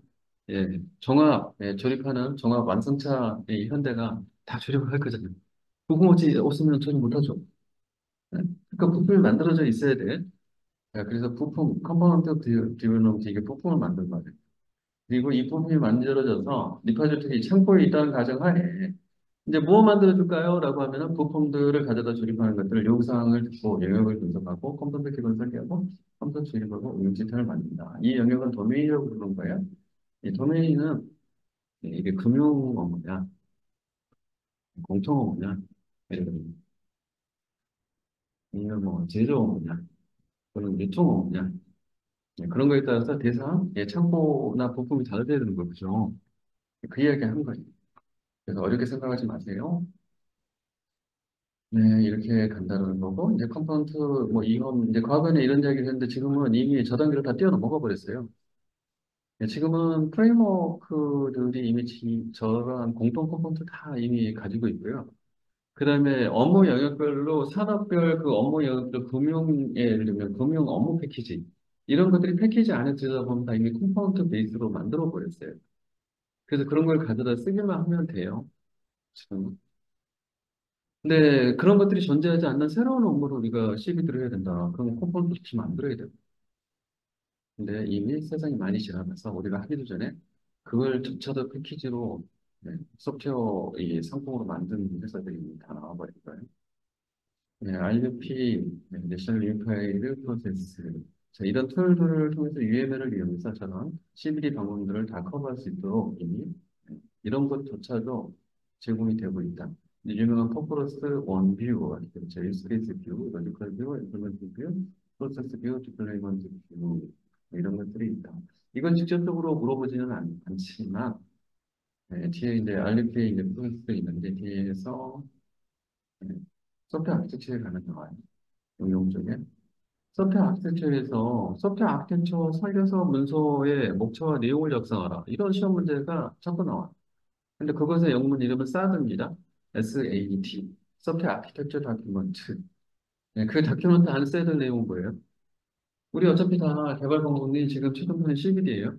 조립하는 종합 완성차 이 현대가 다 조립을 할 거잖아요. 부품 업체 없으면 조립 못하죠. 네? 그러니까 부품이 만들어져 있어야 돼. 그래서 부품, 컴포넌트 디벨롭먼트 이게 부품을 만든 거예요. 그리고 이 부품이 만들어져서 리파지트리 창고에 있다는 가정하에 이제 뭐 만들어줄까요? 라고 하면은 부품들을 가져다 조립하는 것들을 요구사항을 듣고 영역을 분석하고 컴퓨터 기본 설계하고 컴퓨터 조립하고 응용 시스템을 만든다. 이 영역은 도메인이라고 부르는 거예요. 이 도메인은 이게 금융 업무냐, 공통 업무냐, 예를 들면 아니면 뭐 제조 업무냐, 그런 유통 업무냐, 그런 거에 따라서 대상, 창고나 부품이 다르게 되는 거죠. 그 이야기 한 거예요. 그래서 어렵게 생각하지 마세요. 네, 이렇게 간다는 거고, 이제 컴포넌트, 뭐, 이건, 이제 과거에는 이런 이야기를 했는데 지금은 이미 저 단계를 다 뛰어넘어가 버렸어요. 지금은 프레임워크들이 이미 저러한 공통 컴ponent 다 이미 가지고 있고요. 그다음에 업무 영역별로 산업별 그 업무 영역별 예를 들면 금융 업무 패키지 이런 것들이 패키지 안에 들어다 보면 다 이미 컴포넌트 베이스로 만들어 버렸어요. 그래서 그런 걸 가져다 쓰기만 하면 돼요. 지금. 근데 그런 것들이 존재하지 않는 새로운 업무를 우리가 시비들을 해야 된다. 그럼 컴포넌트 없이 만들어야 돼요. 근데 이미 세상이 많이 지나면서 우리가 하기도 전에 그걸 조차도 패키지로 소프트웨어 이 상품으로 만든 회사들이 다 나와버린 거예요. 네, IUP, 내셔널 유니파이드 프로세스. 자, 이런 툴들을 통해서 UML을 이용해서 저런 CBD 방문들을 다 커버할 수 있도록 이미 이런 것조차도 제공이 되고 있다. 이제 유명한 퍼포러스 원뷰, 제이스페이스 뷰, 로지컬 뷰, 인플루먼트 뷰, 프로세스 뷰, 디플레이먼트 뷰 이런 것들이 있다. 이건 직접적으로 물어보지는 않지만 뒤에 이제 RFA 이제 프로세스가 있는데 뒤에서 네, 소프트웨어 아키텍처에 관한 나와요. 응용 쪽에. 소프트웨어 아키텍처에서 소프트웨어 아키텍처 살려서 문서의 목차와 내용을 작성하라. 이런 시험 문제가 자꾸 나와요. 근데 그것의 영문 이름은 SAT입니다. SAT. 소프트웨어 아키텍처 다큐먼트. 네, 그 다큐먼트 안에 써야 될 내용은 뭐예요? 우리 어차피 다 개발 방법이 지금 최종판은 CBD예요.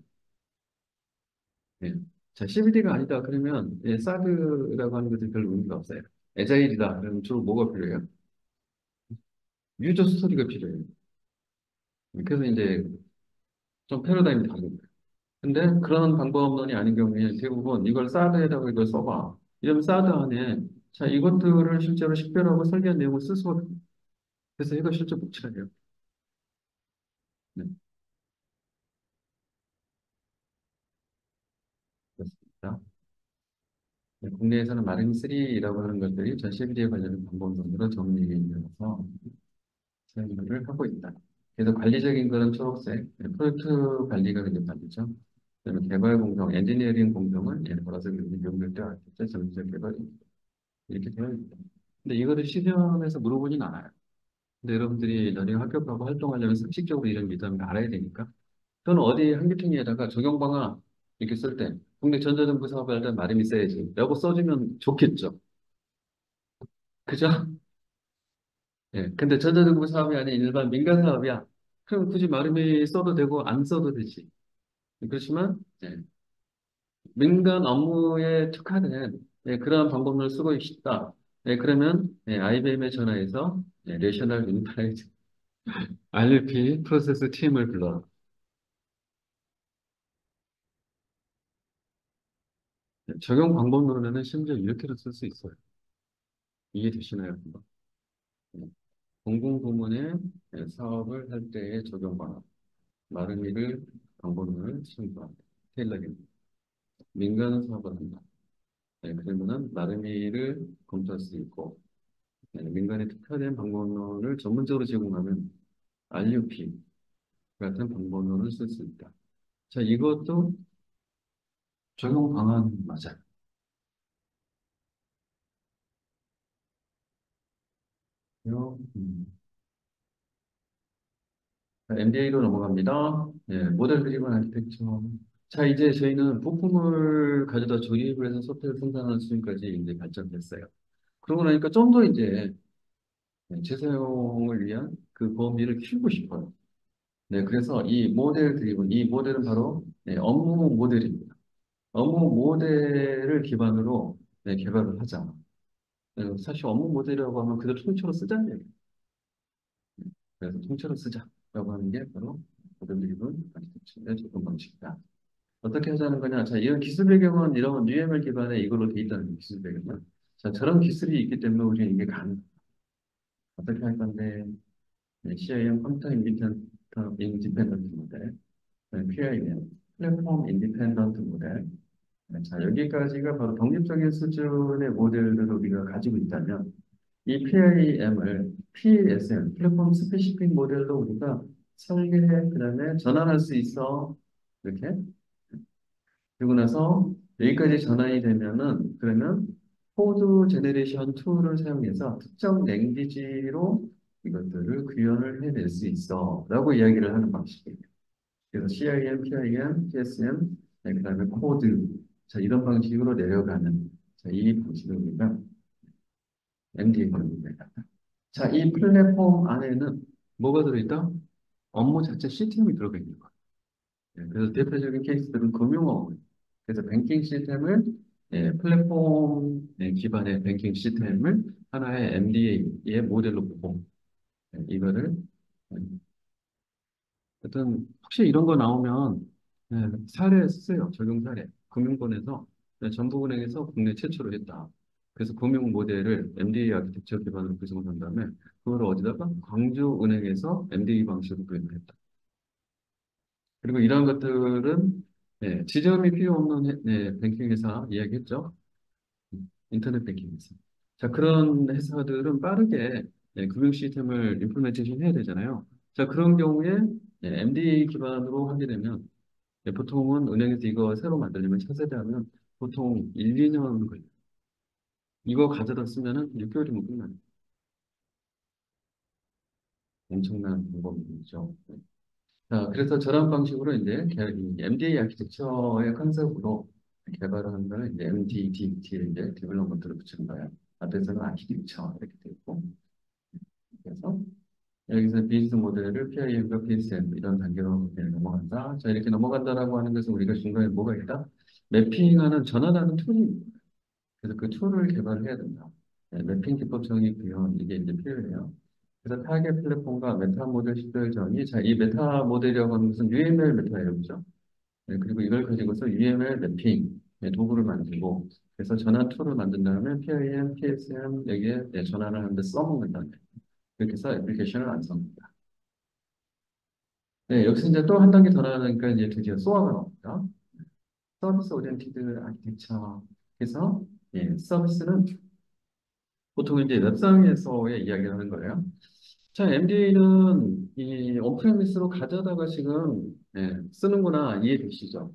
네. 자, CBD가 아니다. 그러면 사드라고 하는 것은 별로 의미가 없어요. 에자일이다. 그러면 주로 뭐가 필요해요? 유저 스토리가 필요해요. 그래서 이제 좀 패러다임이 다른 거예요. 근데 그런 방법론이 아닌 경우에 대부분 이걸 사드에다가 이걸 써봐. 이러면 사드 안에 자, 이것들을 실제로 식별하고 설계한 내용을 쓸 수가 없어요. 그래서 이거 실제 복잡해요. 네, 그렇습니다. 네, 국내에서는 마린3라고 하는 것들이 전 CBD에 관련된 방법론으로 정리되어서 사용을 하고 있다. 그래서 관리적인 거는 초록색, 프로젝트 관리가 그게 다르죠. 그다음에 개발 공정, 엔지니어링 공정은 보라색, 연결돼 아티텍처, 전체 개발 이렇게 되어 있다. 근데 이거를 시험에서 물어보진 않아요. 근데 여러분들이 나중에 합격하고 활동하려면 상식적으로 이런 미담을 알아야 되니까. 저는 어디 한기통에다가 적용 방안 이렇게 쓸 때 국내 전자정부 사업을 할때 말임이 써야지 라고 써주면 좋겠죠. 그죠? 예. 근데 전자정부 사업이 아닌 일반 민간 사업이야. 그럼 굳이 말임이 써도 되고 안 써도 되지. 그렇지만 민간 업무에 특화된 그러한 방법론을 쓰고 싶다. 그러면 IBM에 전화해서 내셔널 인파이트 RP 프로세스 팀을 불러. 적용 방법론에는 심지어 이렇게도 쓸 수 있어요. 이해되시나요? 한번? 네. 공공부문의 사업을 할 때의 적용 방안. 마름이를 방법론을 신고한다. 테일러링. 민간 사업을 한다. 그러면은 마름이를 검토할 수 있고 민간에 특화된 방법론을 전문적으로 제공하는 RUP 같은 방법론을 쓸 수 있다. 자, 이것도 적용 방안 맞아요. MBA로 넘어갑니다. 모델 드리븐 아키텍처. 자, 이제 저희는 부품을 가져다 조립을 해서 소프트웨어 생산하는 수준까지 이제 발전됐어요. 그러고 나니까 좀 더 이제 재사용을 위한 그 범위를 키우고 싶어요. 네, 그래서 이 모델 드리븐, 이 모델은 바로 업무 모델입니다. 업무 모델을 기반으로 개발을 하자. 사실 업무 모델이라고 하면 그대로 통째로 쓰자는 얘기예요. 그래서 통째로 쓰자라고 하는 게 바로 모델 드리븐 아키텍처의 접근 방식이다. 어떻게 하자는 거냐? 자, 이런 기술 배경은 이런 UML 기반의 이걸로 돼 있다는 기술 배경은. 자, 저런 기술이 있기 때문에 우리는 이게 가능. 어떻게 할 건데, CIM 컴퓨터 인디펜던트 모델, PIM 플랫폼 인디펜던트 모델. 자, 여기까지가 바로 독립적인 수준의 모델들을 우리가 가지고 있다면, 이 PIM을 PSM, 플랫폼 스페시픽 모델로 우리가 설계해, 그 다음에 전환할 수 있어. 이렇게. 그리고 나서 여기까지 전환이 되면은 그러면 코드 제네레이션 툴을 사용해서 특정 랭귀지로 이것들을 구현을 해낼 수 있어 라고 이야기를 하는 방식이에요. 그래서 CIM, PIM, PSM, 그다음에 코드. 자, 이런 방식으로 내려가는 자, 이 방식을 우리가 MDA 겁니다. 자, 이 플랫폼 안에는 뭐가 들어있다? 업무 자체 시스템이 들어가 있는 거예요. 그래서 대표적인 케이스들은 금융업. 그래서 뱅킹 시스템을 플랫폼 기반의 뱅킹 시스템을 하나의 MDA의 모델로 보고 이거를 하여튼 혹시 이런 거 나오면 사례 쓰세요. 적용 사례. 금융권에서 전북은행에서 국내 최초로 했다. 그래서 금융 모델을 MDA 아키텍처 기반으로 구성을 한 다음에 그걸 어디다가 광주은행에서 MDA 방식으로 구현을 했다. 그리고 이러한 것들은 지점이 필요 없는 뱅킹 회사 이야기했죠. 인터넷 뱅킹 회사. 자, 그런 회사들은 빠르게 금융 시스템을 임플멘테이션 해야 되잖아요. 자, 그런 경우에 MDA 기반으로 하게 되면 보통은 은행에서 이거 새로 만들려면 차세대하면 보통 1, 2년 걸려요. 이거 가져다 쓰면은 6개월이면 끝나요. 엄청난 방법이죠. 자, 그래서 저런 방식으로 이제 MDA 아키텍처의 컨셉으로 개발을 한 거는 이제 MDDT에 이제 데벨롭먼트를 붙인 거예요. 앞에서는 아키텍처 이렇게 돼 있고, 그래서 여기서 비즈니스 모델을 PIM과 PSM 이런 단계로 이렇게 넘어간다. 자, 이렇게 넘어간다라고 하는 것은 우리가 중간에 뭐가 있다? 매핑하는 전환하는 툴이 그래서 그 툴을 개발해야 된다. 매핑 기법 정의고요. 이게 이제 필요해요. 그래서 타겟 플랫폼과 메타 모델 시별 정의. 자, 이 메타 모델이라고 하는 것은 UML 메타예요, 그죠? 그리고 이걸 가지고서 UML 매핑 도구를 만들고, 그래서 전환 툴을 만든 다음에 PIM, PSM 여기에 전환을 하는데 써먹는다. 이렇게 해서 애플리케이션을 완성합니다. 네, 여기서 이제 또 한 단계 더 나가니까 이제 드디어 소아가 나옵니다. 서비스 오리엔티드 아키텍처. 그래서 서비스는 보통 이제 웹상에서의 이야기를 하는 거예요. 자, MDA는 이 온프레미스로 가져다가 지금 쓰는구나 이해되시죠?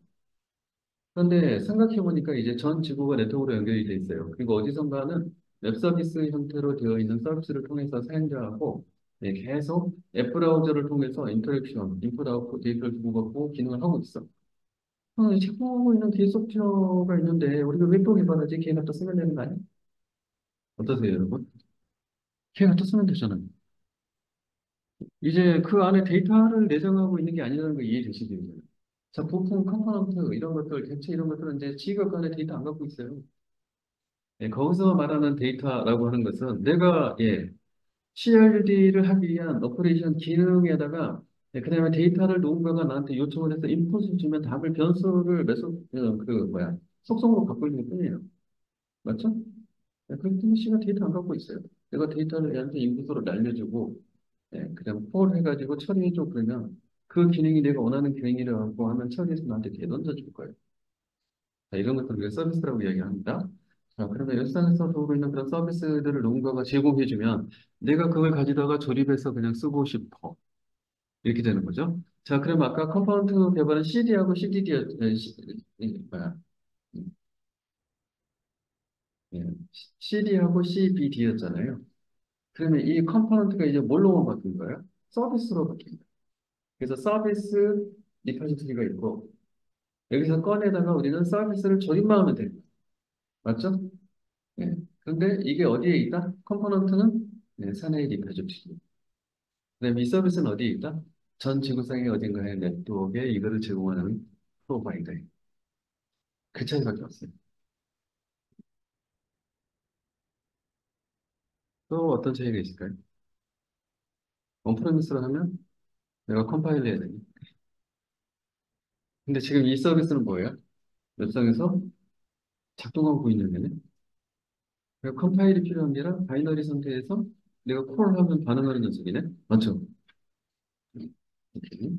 그런데 생각해 보니까 이제 전 지구가 네트워크로 연결이 돼 있어요. 그리고 어디선가는 웹 서비스 형태로 되어 있는 서비스를 통해서 사용자하고 계속 앱 브라우저를 통해서 인터랙션, 인풋 아웃풋 데이터를 주고받고 기능을 하고 있어. 제공하고 있는 기계 소프트웨어가 있는데 우리가 왜 또 개발하지? 걔가 또 쓰면 되는 거 아니야? 어떠세요, 여러분? 걔가 또 쓰면 되잖아요. 이제 그 안에 데이터를 내장하고 있는 게 아니라는 거 이해되시죠? 자, 부품, 컴포넌트, 이런 것들, 객체 이런 것들은 이제 지가 그 안에 데이터 안 갖고 있어요. 거기서 말하는 데이터라고 하는 것은 내가, CRD를 하기 위한 오퍼레이션 기능에다가, 그다음에 데이터를 누군가가 나한테 요청을 해서 인풋을 주면 답을 변수를 속성으로 갖고 있는 뿐이에요. 맞죠? 그렇기 때문에 C가 데이터 안 갖고 있어요. 내가 데이터를 얘한테 인풋으로 날려주고, 그냥 폴 해가지고 처리해줘 그러면 그 기능이 내가 원하는 기능이라고 하면 처리해서 나한테 되던져줄 거예요. 자, 이런 것들을 우리가 서비스라고 이야기합니다. 자, 그러면 일상에서 도우고 있는 그런 서비스들을 누군가가 제공해주면 내가 그걸 가지다가 조립해서 그냥 쓰고 싶어. 이렇게 되는 거죠. 자, 그럼 아까 컴포넌트 개발은 CD하고 CDD, 뭐야, CD하고 CBD였잖아요. 그러면 이 컴포넌트가 이제 뭘로 바뀐 거예요? 서비스로 바뀐 거예요. 그래서 서비스 리포지토리가 있고 여기서 꺼내다가 우리는 서비스를 조립만 하면 됩니다. 맞죠? 네. 그런데 이게 어디에 있다? 컴포넌트는 사내의 리포지토리. 그다음에 이 서비스는 어디에 있다? 전 지구상의 어딘가에 네트워크에 이거를 제공하는 프로바이더예요. 그 차이밖에 없어요. 또 어떤 차이가 있을까요? 온프레미스로 하면 내가 컴파일 해야 되니. 근데 지금 이 서비스는 뭐예요? 웹상에서 작동하고 있는 거네. 그러니까 컴파일이 필요한 게 아니라 바이너리 상태에서 내가 콜하면 반응하는 녀석이네. 맞죠? 이렇게.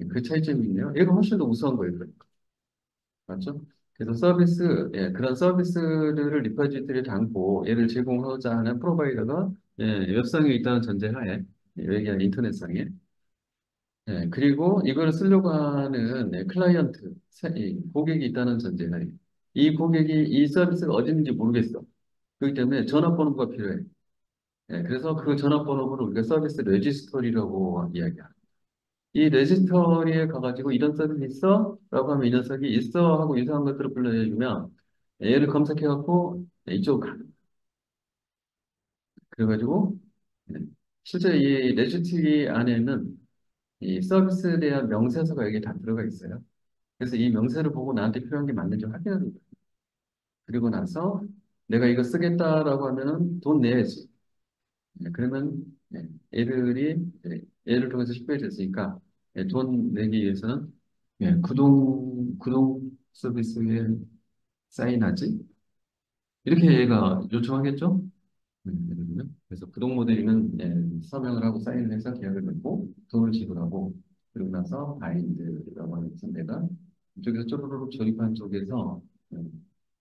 그 차이점이 있네요. 얘가 훨씬 더 우수한 거예요. 그러니까. 맞죠? 그래서 그런 서비스들을 리퍼지터리에 담고 얘를 제공하고자 하는 프로바이더가 웹상에 있다는 전제하에 여기가 인터넷상에 그리고 이걸 쓰려고 하는 클라이언트, 이 고객이 있다는 전제하에 이 고객이 이 서비스가 어디 있는지 모르겠어. 그렇기 때문에 전화번호가 필요해. 그래서 그 전화번호를 우리가 서비스 레지스터리라고 이야기합니다. 이 레지스터리에 가가지고 이런 서비스 있어? 라고 하면 이 녀석이 있어 하고 이상한 것들을 불러주면 얘를 검색해갖고 이쪽 가. 그래가지고 네. 실제 이 레지스트리 안에는 이 서비스에 대한 명세서가 여기 다 들어가 있어요. 그래서 이 명세를 보고 나한테 필요한 게 맞는지 확인하는 거예요. 그리고 나서 내가 이거 쓰겠다라고 하면은 돈 내야지. 네, 그러면 네, 얘들이 네, 얘를 통해서 식별됐으니까 네, 돈 내기 위해서는 네, 구동 서비스에 사인하지? 이렇게 얘가 요청하겠죠? 예를 들면. 그래서 구독 모델이면 서명을 하고 사인을 해서 계약을 맺고 돈을 지불하고 그러고 나서 바인드라고 하는 것은 내가 이쪽에서 쪼르르 조립한 쪽에서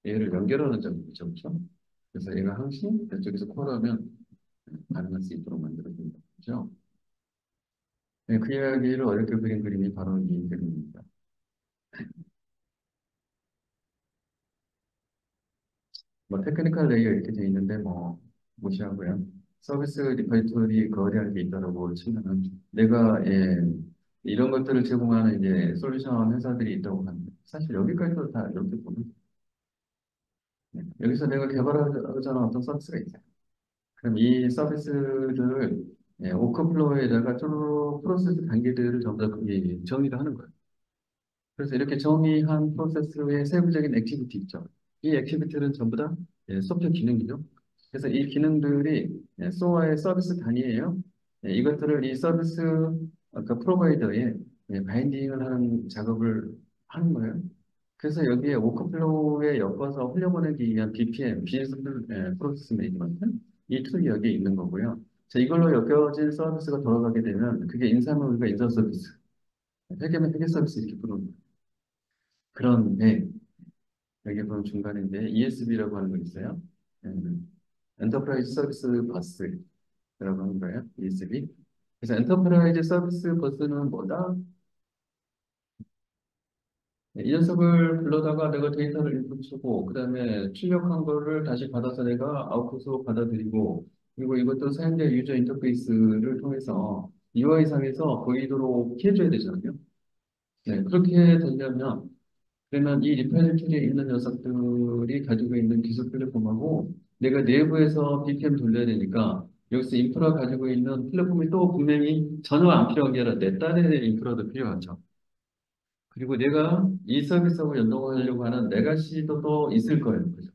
얘를 연결하는 점이죠. 그렇죠? 그래서 얘가 항상 이쪽에서 콜하면 반응할 수 있도록 만들어준다. 그죠? 네, 그 이야기를 어렵게 그린 그림이 바로 이 그림입니다. 뭐 테크니컬 레이어 이렇게 돼 있는데 뭐 무시하고요. 서비스 리퍼지토리 거래할 게 있다라고 치면은 내가 이런 것들을 제공하는 이제 솔루션 회사들이 있다고 합니다. 사실 여기까지도 다 이렇게 보면 여기서 내가 개발하자는 어떤 서비스가 있어요. 그럼 이 서비스를 오크플로우에다가 쭉 프로세스 단계들을 전부 다 정의를 하는 거예요. 그래서 이렇게 정의한 프로세스의 세부적인 액티비티 있죠. 이 액티비티는 전부 다 소프트웨어 기능이죠. 그래서 이 기능들이 소어의 서비스 단위예요. 이것들을 이 서비스 아까 프로바이더에 바인딩을 하는 작업을 하는 거예요. 그래서 여기에 워크플로우에 엮어서 흘려보내기 위한 BPM, Business 프로세스 매니지먼트 이 툴이 여기에 있는 거고요. 자, 이걸로 엮여진 서비스가 돌아가게 되면 그게 인사물과 인사 서비스, 회계면 회계 서비스 이렇게 부르는 그런데 여기 보면 중간에 이제 ESB라고 하는 거 있어요. 엔터프라이즈 서비스 버스라고 하는 거예요. ESB. 그래서 엔터프라이즈 서비스 버스는 뭐다? 이 녀석을 불러다가 내가 데이터를 인풋 주고, 그 다음에 출력한 거를 다시 받아서 내가 아웃풋으로 받아들이고, 그리고 이것도 사용자 유저 인터페이스를 통해서 UI상에서 보이도록 해줘야 되잖아요. 네, 그렇게 되려면 그러면 이 리퍼지토리에 있는 녀석들이 가지고 있는 기술 플랫폼하고 내가 내부에서 BPM 돌려야 되니까 여기서 인프라 가지고 있는 플랫폼이 또 분명히 전혀 안 필요한 게 아니라 내 딴의 인프라도 필요하죠. 그리고 내가 이 서비스하고 연동하려고 하는 레가시도 또 있을 거예요. 그죠?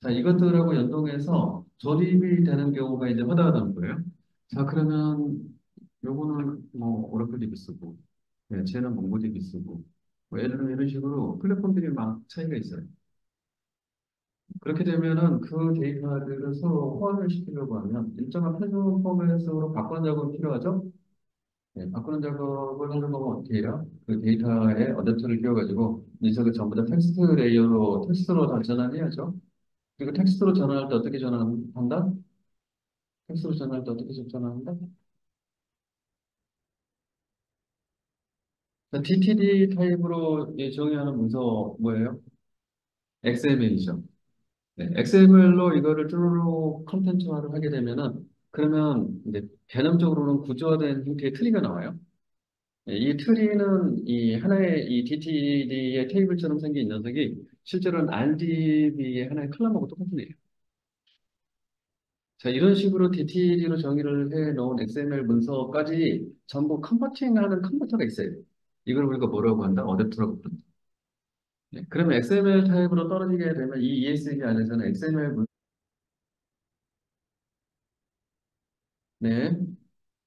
자, 이것들하고 연동해서 조립이 되는 경우가 이제 허다하다는 거예요. 자, 그러면 요거는 뭐 오라클 DB 쓰고, 쟤는 몽고DB 쓰고, 뭐 예를 들면 이런 식으로 플랫폼들이 막 차이가 있어요. 그렇게 되면은 그 데이터들을 서로 호환을 시키려고 하면 일정한 패턴 포맷으로 바꾸는 작업이 필요하죠. 바꾸는 작업을 하는 건 어떻게 해요? 그 데이터에 어댑터를 끼워가지고 녀석을 전부 다 텍스트 레이어로 텍스트로 다 전환해야죠. 그리고 텍스트로 전환할 때 어떻게 전환한다? 텍스트로 전환할 때 어떻게 전환한다? DTD 타입으로 정의하는 문서 뭐예요? XML이죠. 네, XML로 이거를 쭈루루 컨텐츠화를 하게 되면은 그러면 이제 개념적으로는 구조화된 형태의 트리가 나와요. 이 트리는 이 하나의 이 DTD의 테이블처럼 생긴 녀석이 실제로는 RDB의 하나의 컬럼하고 똑같은 애예요. 자, 이런 식으로 DTD로 정의를 해 놓은 XML 문서까지 전부 컨버팅하는 컨버터가 있어요. 이걸 우리가 뭐라고 한다? 어댑터라고 부른다. 네, 그러면 XML 타입으로 떨어지게 되면 이 ESB 안에서는 XML 네.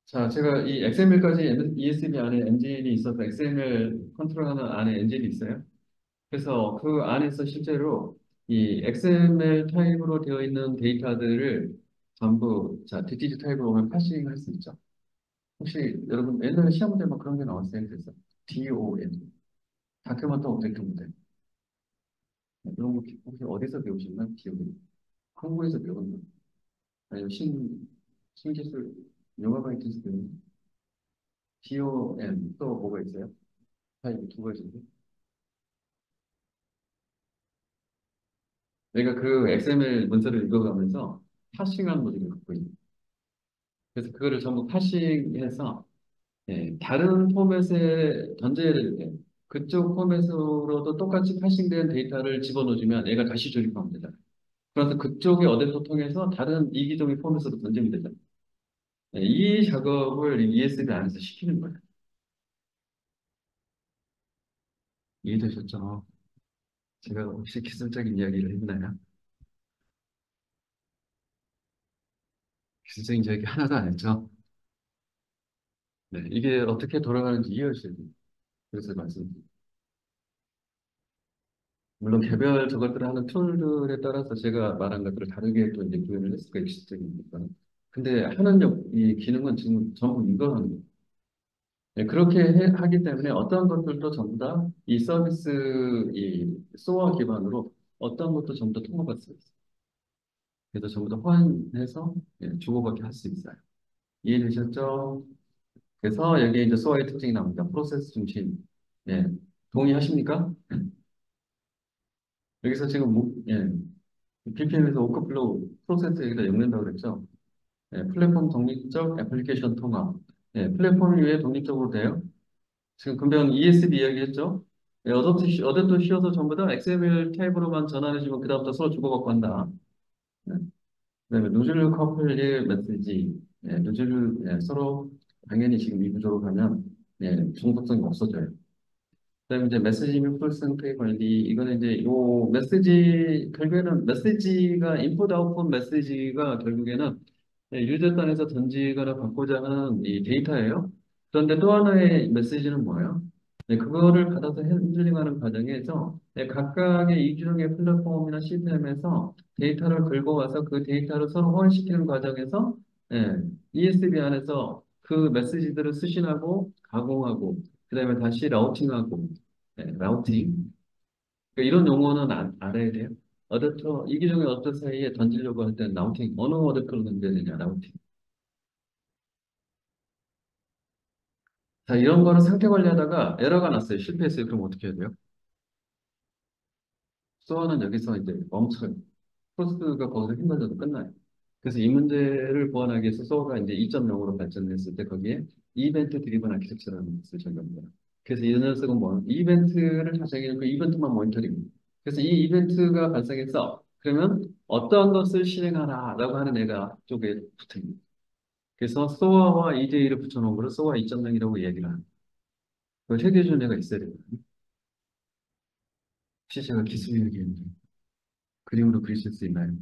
자, 제가 이 XML까지 ESB 안에 엔진이 있어서 XML 컨트롤하는 안에 엔진이 있어요. 그래서 그 안에서 실제로 이 XML 타입으로 되어 있는 데이터들을 전부 자, DTG 타입으로 오면 파싱할 수 있죠. 혹시 여러분 옛날에 시험 문제 막 그런 게 나왔어요. 그래서 DOM, 다큐멘트 오브젝트 모델. 이런 거 혹시 어디서 배우셨나? DOM. 한국에서 배웠나? 아니면 신기술 영화과에서 배웠나? DOM 또 뭐가 있어요? 타입이 두 가지인데. 내가 그 XML 문서를 읽어가면서 파싱한 모듈을 갖고 있는. 그래서 그거를 전부 파싱해서 다른 포맷에 던져야 돼. 그쪽 포맷으로도 똑같이 파싱된 데이터를 집어넣어주면 얘가 다시 조립하면 되잖아. 그래서 그쪽의 어댑터 통해서 다른 이기종의 포맷으로 던지면 되잖아. 이 작업을 ESB 안에서 시키는 거야. 이해되셨죠? 제가 혹시 기술적인 이야기를 했나요? 기술적인 이야기 하나도 안 했죠? 네, 이게 어떻게 돌아가는지 이해하셔야 돼요. 그래서 말씀드립니다. 물론 개별 저것들을 하는 툴들에 따라서 제가 말한 것들을 다르게 또 이제 구현을 했을 거예요, 기술적이니까. 근데 하는 이 기능은 지금 전부 이거 하는 거예요. 그렇게 하기 때문에 어떤 것들도 전부 다 이 서비스, 이 소어 기반으로 어떤 것도 전부 다 통합할 수 있어요. 그래서 전부 다 호환해서 주고받게 할 수 있어요. 이해되셨죠? 그래서 여기에 이제 소어의 특징이 나옵니다. 프로세스 중심. 예. 동의하십니까? 여기서 지금 BPM에서 오크플로우 프로세스 여기다 엮는다고 그랬죠? 플랫폼 독립적 애플리케이션 통합. 플랫폼 위에 독립적으로 돼요. 지금 금방 ESB 이야기했죠? 어댑터 씌워서 전부 다 XML 타입으로만 전환해주고 그다음부터 서로 주고받고 한다. 네. 그다음에 누즐 커플 메시지. 누즐 서로 당연히 지금 이 구조로 가면 중독성이 없어져요. 그다음에 이제 메시지 및 풀 상태 관리 이거는 이제 요 메시지 결국에는 메시지가 인풋 아웃풋 메시지가 결국에는 유저 단에서 던지거나 받고자 하는 이 데이터예요. 그런데 또 하나의 메시지는 뭐예요? 그거를 받아서 핸들링하는 과정에서 각각의 이중의 플랫폼이나 시스템에서 데이터를 긁어와서 그 데이터를 서로 호환시키는 과정에서 ESB 안에서 그 메시지들을 수신하고 가공하고 그다음에 다시 라우팅하고 라우팅. 그러니까 이런 용어는 알아야 돼요. 어댑터, 이기종의 어댑터 사이에 던지려고 할 때는 라우팅, 어느 어댑터로 던져야 되냐, 라우팅. 자, 이런 거는 상태 관리하다가 에러가 났어요. 실패했어요. 그럼 어떻게 해야 돼요? 소어는 여기서 이제 멈춰요. 코스가 거기서 힘들어도 끝나요. 그래서 이 문제를 보완하기 위해서 소어가 이제 2.0으로 발전했을 때 거기에 이벤트 드리븐 아키텍처라는 것을 적용합니다. 그래서 이 녀석은 뭐 이벤트를 자생해놓고 이벤트만 모니터링. 그래서 이 이벤트가 발생했어. 그러면 어떤 것을 실행하라라고 하는 애가 쪽에 붙어있는. 그래서 소어와 EJ를 붙여놓은 거를 소어 2.0이라고 얘기를 합니다. 그 해결해주는 애가 있어야 되거든요. 혹시 제가 기술 얘기했는데 그림으로 그리실 수 있나요?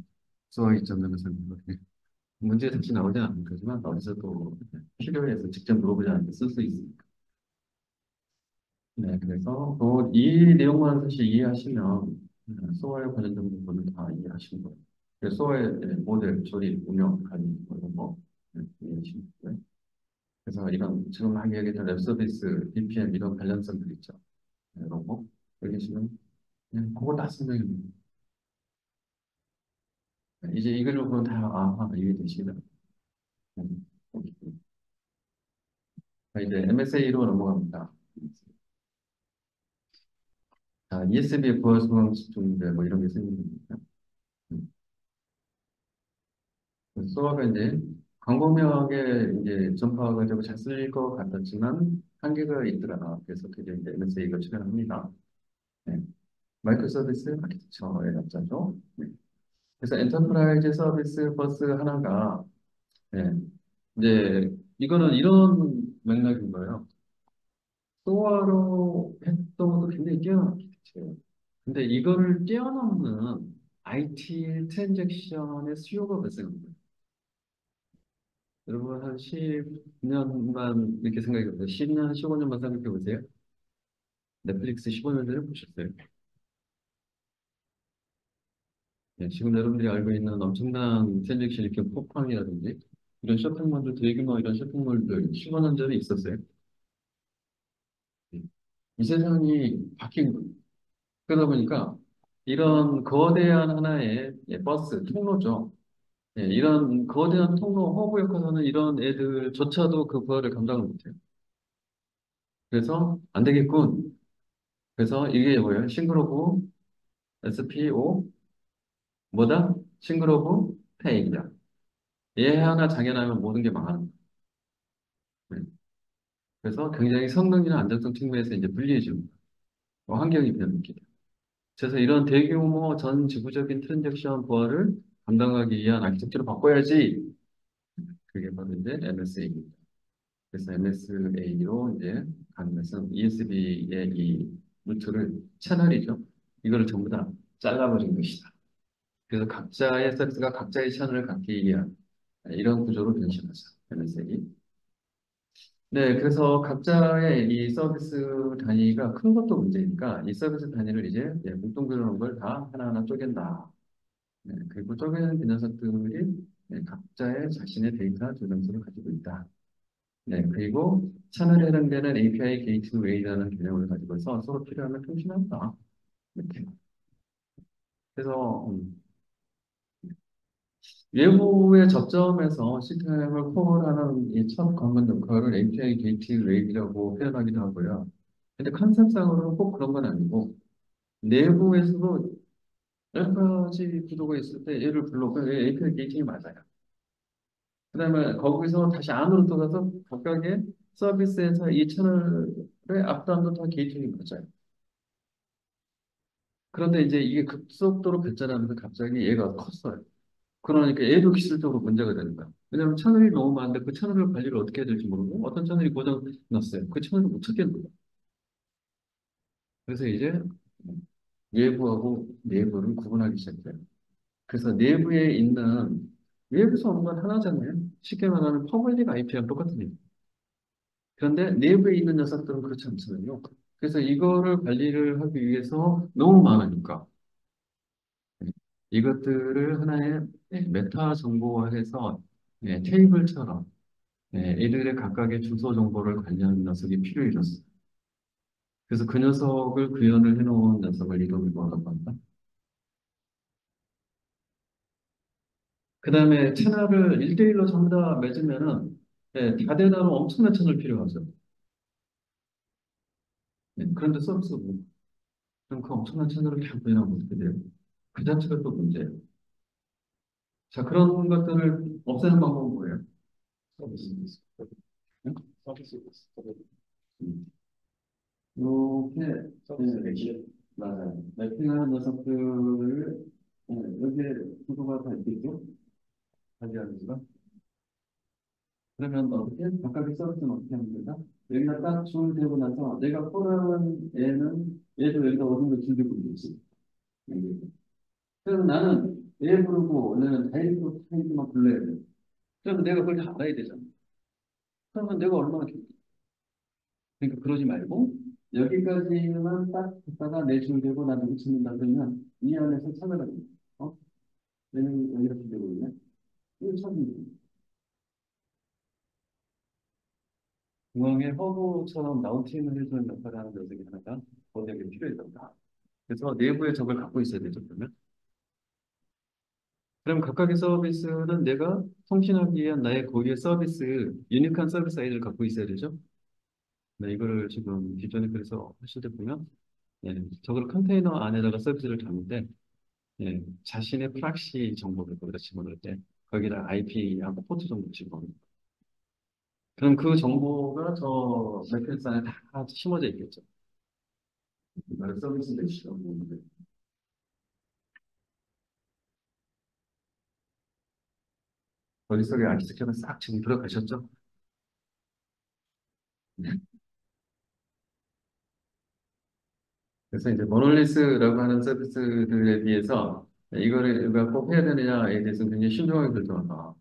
소어 2.0을 설명을. 문제 답이 나오지 않는 거지만 어디서 또 필요해서 직접 물어보지 않는데 쓸 수 있습니다. 네, 그래서 이 내용만 사실 이해하시면 소아에 관련된 부분은 다 이해하시는 거예요. 그래서 소아의 모델, 조립, 운영, 관리 뭐 이런 거 이해하시면 돼요. 그래서 이런 지금 막 얘기했던 웹 서비스, BPM 이런 관련성들 있죠. 이런 거 여기 계시면 그냥 그거 다 설명입니다. 이제 이걸로 보면 다 이해되시다. 이제 MSA로 넘어갑니다. 자, ESB 부하수강 집중인데 뭐 이런 게 생깁니다. 수업에 이제 광범위하게 이제 전파가 되고 잘 쓸릴 것 같았지만 한계가 있더라. 그래서 그게 이제 MSA가 출연합니다. 네. 마이크로 서비스 아키텍처의 약자죠. 네. 그래서 엔터프라이즈 서비스 버스 하나가 네. 이제 이거는 이런 맥락인 거예요. 소화로 했던 것도 굉장히 뛰어난 아키텍처예요. 근데 이거를 뛰어넘는 IT 트랜잭션의 수요가 발생합니다. 여러분 한 10년만 이렇게 생각해 보세요. 10년, 15년만 생각해 보세요. 넷플릭스 15년 전에 보셨어요? 네, 지금 여러분들이 알고 있는 엄청난 트랜잭션 이렇게 쿠팡이라든지 이런 쇼핑몰들 대규모 이런 쇼핑몰들 15년 전에 있었어요. 네. 이 세상이 바뀐 거예요. 그러다 보니까 이런 거대한 하나의 버스, 통로죠. 이런 거대한 통로 허브 역할하는 이런 애들조차도 그 부하를 감당을 못해요. 그래서 안 되겠군. 그래서 이게 뭐예요? 싱그러브 SPO 뭐다? 싱그러브 페이입니다. 얘 하나 장애나면 모든 게 망하는 거예요. 그래서 굉장히 성능이나 안정성 측면에서 이제 불리해집니다 환경이 변했기 때문에. 그래서 이런 대규모 전 지구적인 트랜잭션 보안을 감당하기 위한 아키텍처를 바꿔야지. 그게 바로 이제 MSA입니다. 그래서 MSA로 이제 가는 것은 ESB의 이 루트를 채널이죠. 이거를 전부 다 잘라버린 것이다. 그래서 각자의 서비스가 각자의 채널을 갖기 위한 이런 구조로 변신하죠. MSA. 네, 그래서 각자의 이 서비스 단위가 큰 것도 문제니까 이 서비스 단위를 이제 뭉뚱그려놓은 걸 다 하나하나 쪼갠다. 네, 그리고 쪼개는 그 녀석들이 각자의 자신의 데이터 저장소를 가지고 있다. 네, 그리고 채널에 해당되는 API 게이트웨이라는 개념을 가지고서 서로 필요하면 통신한다. 이렇게. 그래서 외부의 접점에서 시스템을 콜하는 이 첫 관문 역할을 API 게이트웨이라고 표현하기도 하고요. 근데 컨셉상으로는 꼭 그런 건 아니고 내부에서도 여러 가지 구도가 있을 때 얘를 불러고 API 게이팅이 맞아요. 그다음에 거기서 다시 안으로 들어가서 각각의 서비스에서 이 채널의 앞단도 다 게이팅이 맞아요. 그런데 이제 이게 급속도로 발전하면서 갑자기 얘가 컸어요. 그러니까 얘도 기술적으로 문제가 되는 거야. 왜냐하면 채널이 너무 많은데 그 채널을 관리를 어떻게 해야 될지 모르고 어떤 채널이 고장 났어요. 그 채널을 못 찾겠는 거야. 그래서 이제 외부하고 내부를 구분하기 시작해요. 그래서 내부에 있는 외부에서 오는 건 하나잖아요. 쉽게 말하면 퍼블릭 IP랑 똑같은 얘기. 그런데 내부에 있는 녀석들은 그렇지 않잖아요. 그래서 이거를 관리를 하기 위해서 너무 많으니까 이것들을 하나의 메타 정보화해서 테이블처럼 이들의 각각의 주소 정보를 관리하는 녀석이 필요해졌어요. 그래서 그 녀석을 구현을 해놓은 녀석을 이름을 뭐라고 한다? 그 다음에 채널을 1대1로 전부 다 맺으면은 다대다로 엄청난 채널 필요하죠. 그런데 서비스고 그럼 그 엄청난 채널을 다 구현하면 어떻게 돼요? 그 자체가 또 문제예요. 자, 그런 것들을 없애는 방법은 뭐예요? 서비스. 응? 서비스. 음. 이렇게 맞아요. 매핑하는 녀석들을 여기에 구도가 다 있겠죠? 가지하는 수가. 그러면 어떻게 각각의 서비스는 어떻게 하면 되나? 여기가 딱 줄되고 나서 내가 콜하는 애는 얘도 여기다 어딘가 줄되고 있지. 그래서 나는 얘 부르고 나는 다이렉트로 타이즈만 불러야 돼. 그러면 내가 그걸 다 알아야 되잖아. 그러면 내가 얼마나 그러니까 그러지 말고 여기까지만 딱 듣다가 내 줄되고 나도 붙인다 그러면 이 안에서 찾아라. 어? 얘는 여기 이렇게 되고 있네. 이거 참 중앙의 허브처럼 나우팅을 해주는 역할을 하는 녀석이 하나가 거기에 필요해졌다. 그래서 내부에 적을 갖고 있어야 되죠, 그러면. 그럼 각각의 서비스는 내가 통신하기 위한 나의 고유의 서비스, 유니크한 서비스 아이디를 갖고 있어야 되죠. 네, 이거를 지금 기존에 그래서 하실 때 보면, 저걸 컨테이너 안에다가 서비스를 담는데, 자신의 프락시 정보를 거기다 집어넣을 때, 거기다 IP하고 포트 정보를 집어넣는. 그럼 그 정보가 저 매트리스 안에 다 심어져 있겠죠. 이거를 서비스 메시라고 보는데, 머릿속에 아키텍처가 싹 지금 들어가셨죠? 그래서 이제 모놀리스라고 하는 서비스들에 비해서 이거를 우리가 꼭 해야 되느냐에 대해서 굉장히 신중하게 결정한다.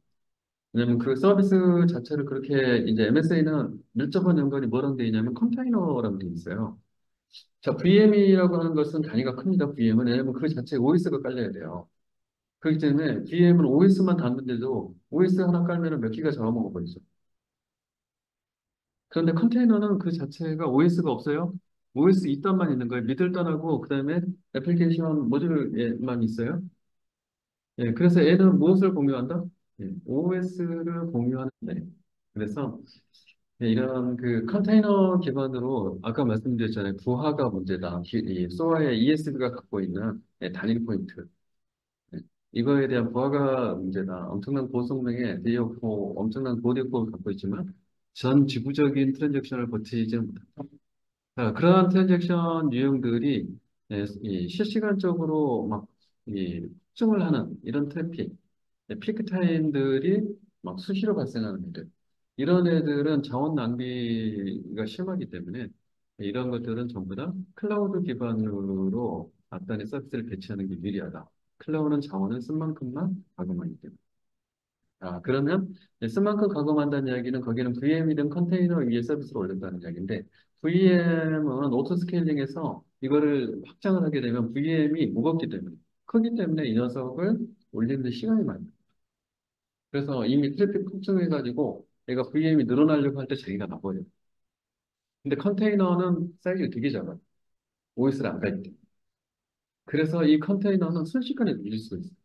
왜냐면 그 서비스 자체를 그렇게 이제 MSA는 밀접한 연관이 뭐랑 돼 있냐면 컨테이너랑 돼 있어요. 자, VM이라고 하는 것은 단위가 큽니다. VM은 왜냐면 그 자체에 OS가 깔려야 돼요. 그렇기 때문에 VM은 OS만 닿는데도 OS 하나 깔면은 몇 기가 잡아먹어 버리죠. 그런데 컨테이너는 그 자체가 OS가 없어요. OS 이단만 있는 거예요. 미들단하고 그다음에 애플리케이션 모듈만 있어요. 그래서 얘는 무엇을 공유한다? OS를 공유하는. 그래서 이런 그 컨테이너 기반으로 아까 말씀드렸잖아요. 부하가 문제다. 이 소아의 ESB가 갖고 있는 단일 포인트. 네, 이거에 대한 부하가 문제다. 엄청난 고성능의 DDR4, 엄청난 고디코를 갖고 있지만 전 지구적인 트랜잭션을 버티지 못한다. 그러한 트랜잭션 유형들이 이 실시간적으로 막 폭증을 하는 이런 트래픽, 피크 타임들이 막 수시로 발생하는 애들. 이런 애들은 자원 낭비가 심하기 때문에 이런 것들은 전부 다 클라우드 기반으로 앞단에 서비스를 배치하는 게 유리하다. 클라우드는 자원을 쓴 만큼만 가공하기 때문에. 그러면 쓴 만큼 가공한다는 이야기는 거기는 VM이든 컨테이너 위에 서비스를 올린다는 이야기인데 VM은 오토 스케일링해서 이거를 확장을 하게 되면 VM이 무겁기 때문에 크기 때문에 이 녀석을 올리는데 시간이 많아요. 그래서 이미 트래픽 폭증해가지고 얘가 VM이 늘어나려고 할 때 자기가 나버려요. 근데 컨테이너는 사이즈가 되게 작아요. OS를 안 갈 때. 그래서 이 컨테이너는 순식간에 늘릴 수가 있어요.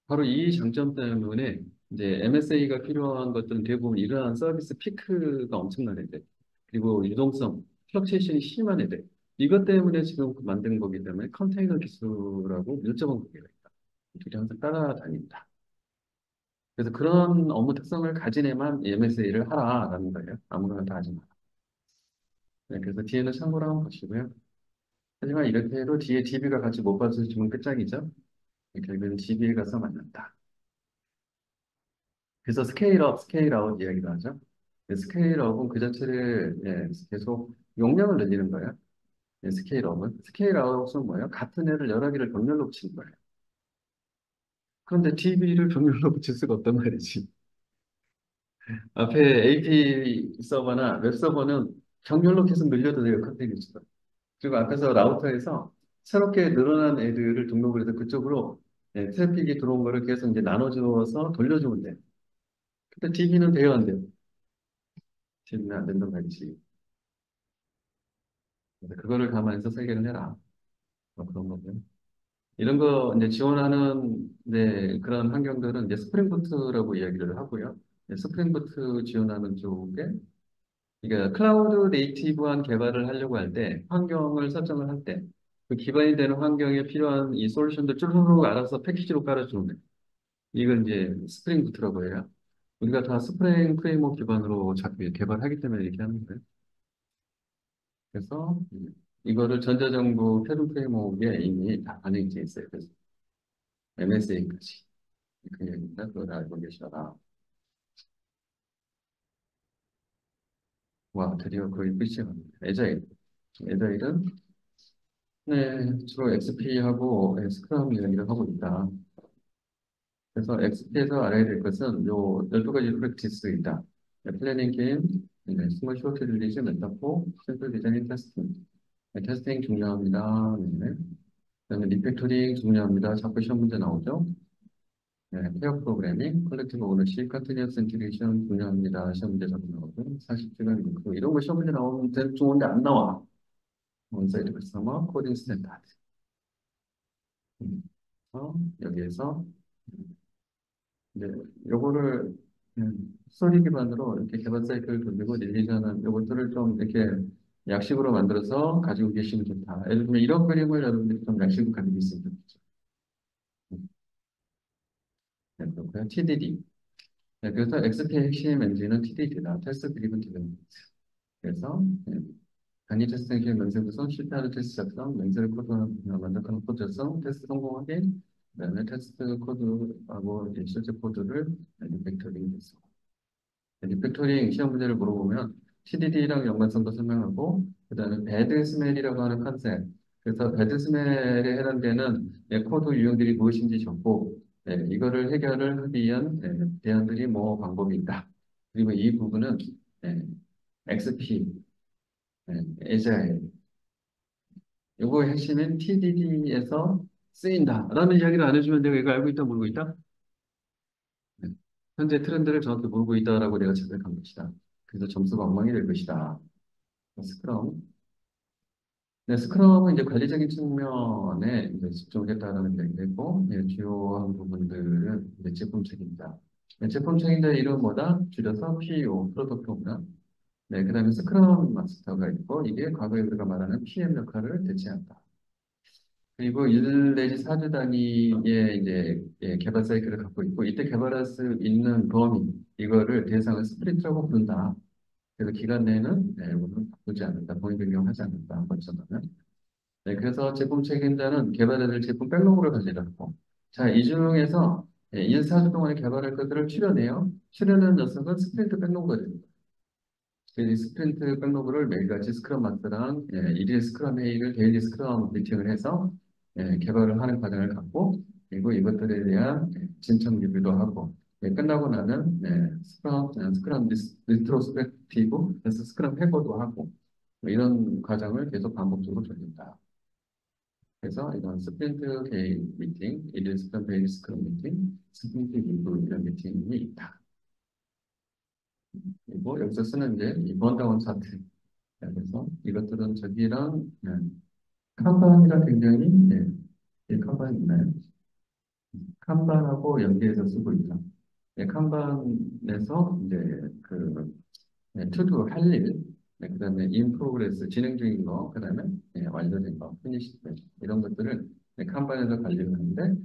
바로 이 장점 때문에 이제 MSA가 필요한 것들은 대부분 이러한 서비스 피크가 엄청난 애들, 그리고 유동성, 플럭체이션이 심한 애들. 이것 때문에 지금 만든 거기 때문에 컨테이너 기술하고 밀접한 관계가 있다. 둘이 항상 따라다닌다. 그래서 그런 업무 특성을 가진 애만 MSA를 하라라는 거예요. 아무거나 다 하지 마라. 네, 그래서 뒤에는 참고로 한번 보시고요. 하지만 이렇게 해도 뒤에 DB가 같이 못 봐서 지금 끝장이죠. 결국은 DB에 가서 만난다. 그래서 스케일업, 스케일아웃 이야기를 하죠. 스케일업은 그 자체를 계속 용량을 늘리는 거예요. 스케일업은. 스케일아웃은 뭐예요? 같은 애를 여러 개를 병렬로 붙이는 거예요. 그런데 DB를 병렬로 붙일 수가 없단 말이지. 앞에 AP 서버나 웹 서버는 병렬로 계속 늘려도 돼요, 컨테이너수가. 그리고 앞에서 라우터에서 새롭게 늘어난 애들을 등록을 해서 그쪽으로 트래픽이 들어온 거를 계속 이제 나눠주어서 돌려주면 돼요. 근데 DB는 돼요, 안 돼요? DB는 안 된단 말이지. 그래서 그거를 감안해서 설계를 해라. 뭐 그런 거고요. 이런 거 이제 지원하는 그런 환경들은 이제 스프링 부트라고 이야기를 하고요. 스프링 부트 지원하는 쪽에 이게 클라우드 네이티브한 개발을 하려고 할 때 환경을 설정을 할 때 그 기반이 되는 환경에 필요한 이 솔루션들 쭈루룩 알아서 패키지로 깔아주는 거예요. 이걸 이제 스프링 부트라고 해요. 우리가 다 스프링 프레임워크 기반으로 자꾸 개발하기 때문에 이렇게 하는 거예요. 그래서 이거를 전자정부 패드 프레임워크에 이미 다 반영이 돼 있어요. 그래서 MSA까지. 그 얘기입니다. 그걸 알고 계셔라. 와, 드디어 거의 끝이 갑니다. 에자일. 에자일은 주로 XP하고 스크럼 이야기를 하고 있다. 그래서 XP에서 알아야 될 것은 요 12가지 프랙티스이다. 플래닝 게임, 스몰 쇼트 릴리즈, 메타포, 샘플 디자인 테스팅. 테스팅 중요합니다. 네. 그다음에 리팩토링 중요합니다. 자꾸 시험 문제 나오죠. 페어 프로그래밍, 컬렉티브 오너십, 컨티니어스 인티그레이션 중요합니다. 시험 문제 자꾸 나오고, 40시간 링크, 이런 거 시험 문제 나오는데 좋은데 안 나와. 원사이드 커스터머, 코딩 스탠다드. 여기에서 이제 요거를 스토리 기반으로 이렇게 개발 사이클을 돌리고 릴리즈하는 요것들을 좀 이렇게 약식으로 만들어서 가지고 계시면 좋다. 예를 들면 이런 그림을 여러분들이 좀 약식으로 가지고 있으면 좋겠죠. 그렇고요. TDD. 그래서 XP 핵심 엔진은 TDD다. 테스트 드리븐 디벨롭먼트. 그래서 단위 테스트 행실 명세 구성, 실패하는 테스트 작성, 명세를 코드 만족하는 코드 작성, 테스트 성공 확인, 그다음에 테스트 코드하고 이제 실제 코드를 리팩토링 해서 리팩토링 시험 문제를 물어보면 TDD랑 연관성도 설명하고 그다음에 배드 스멜이라고 하는 컨셉. 그래서 배드 스멜에 해당되는 코드 유형들이 무엇인지 적고 이거를 해결을 하기 위한 대안들이 뭐 방법이 있다. 그리고 이 부분은 XP, 에자일 요거의 핵심은 TDD에서 쓰인다라는 이야기를 안 해주면 내가 이거 알고 있다 모르고 있다? 네. 현재 트렌드를 정확히 모르고 있다라고 내가 자백한 것이다. 그래서 점수가 엉망이 될 것이다. 스크럼. 네, 스크럼은 이제 관리적인 측면에 이제 집중했다라는 얘기고, 주요한 부분들은 이제 제품 책임자. 제품 책임자 이름 뭐다? 줄여서 PO, 프로덕트 오너. 그 다음에 스크럼 마스터가 있고, 이게 과거에 우리가 말하는 PM 역할을 대체한다. 그리고 1 내지 4주 단위의 이제 개발 사이클을 갖고 있고, 이때 개발할 수 있는 범위, 이거를 대상을 스프린트라고 부른다. 그래서 기간 내에는 우리는 바꾸지 않는다, 동의 변경하지 않는다, 한 번 전하면. 그래서 제품 책임자는 개발해야 될 제품 백로그를 관리하고, 자, 이 중에서 24주 동안에 개발할 것들을 추려내요. 추려낸 녀석은 스프린트 백로그가 됩니다. 이 스프린트 백로그를 매일같이 스크럼 마스터랑 일일 스크럼 회의를 데일리 스크럼 미팅을 해서 개발을 하는 과정을 갖고, 그리고 이것들에 대한 진척 리뷰도 하고, 끝나고 나면 스크럼 리트로스펙티브 그래서 스크럼 회고도 하고, 뭐 이런 과정을 계속 반복적으로 돌린다. 그래서 이런 스프린트 개인 미팅, 일일 스크럼 베이스 스크럼 미팅, 스프린트 리뷰 이런 미팅이 있다. 그리고 여기서 쓰는 게 이 번다운 차트. 그래서 이것들은 저기랑 칸반이랑 굉장히 이 칸반이 있나요? 칸반하고 연계해서 쓰고 있죠. 칸반에서 이제 투두 할 일, 그다음에 인 프로그레스 진행 중인 거, 그다음에 완료된 거, 피니시 이런 것들을 칸반에서 관리를 하는데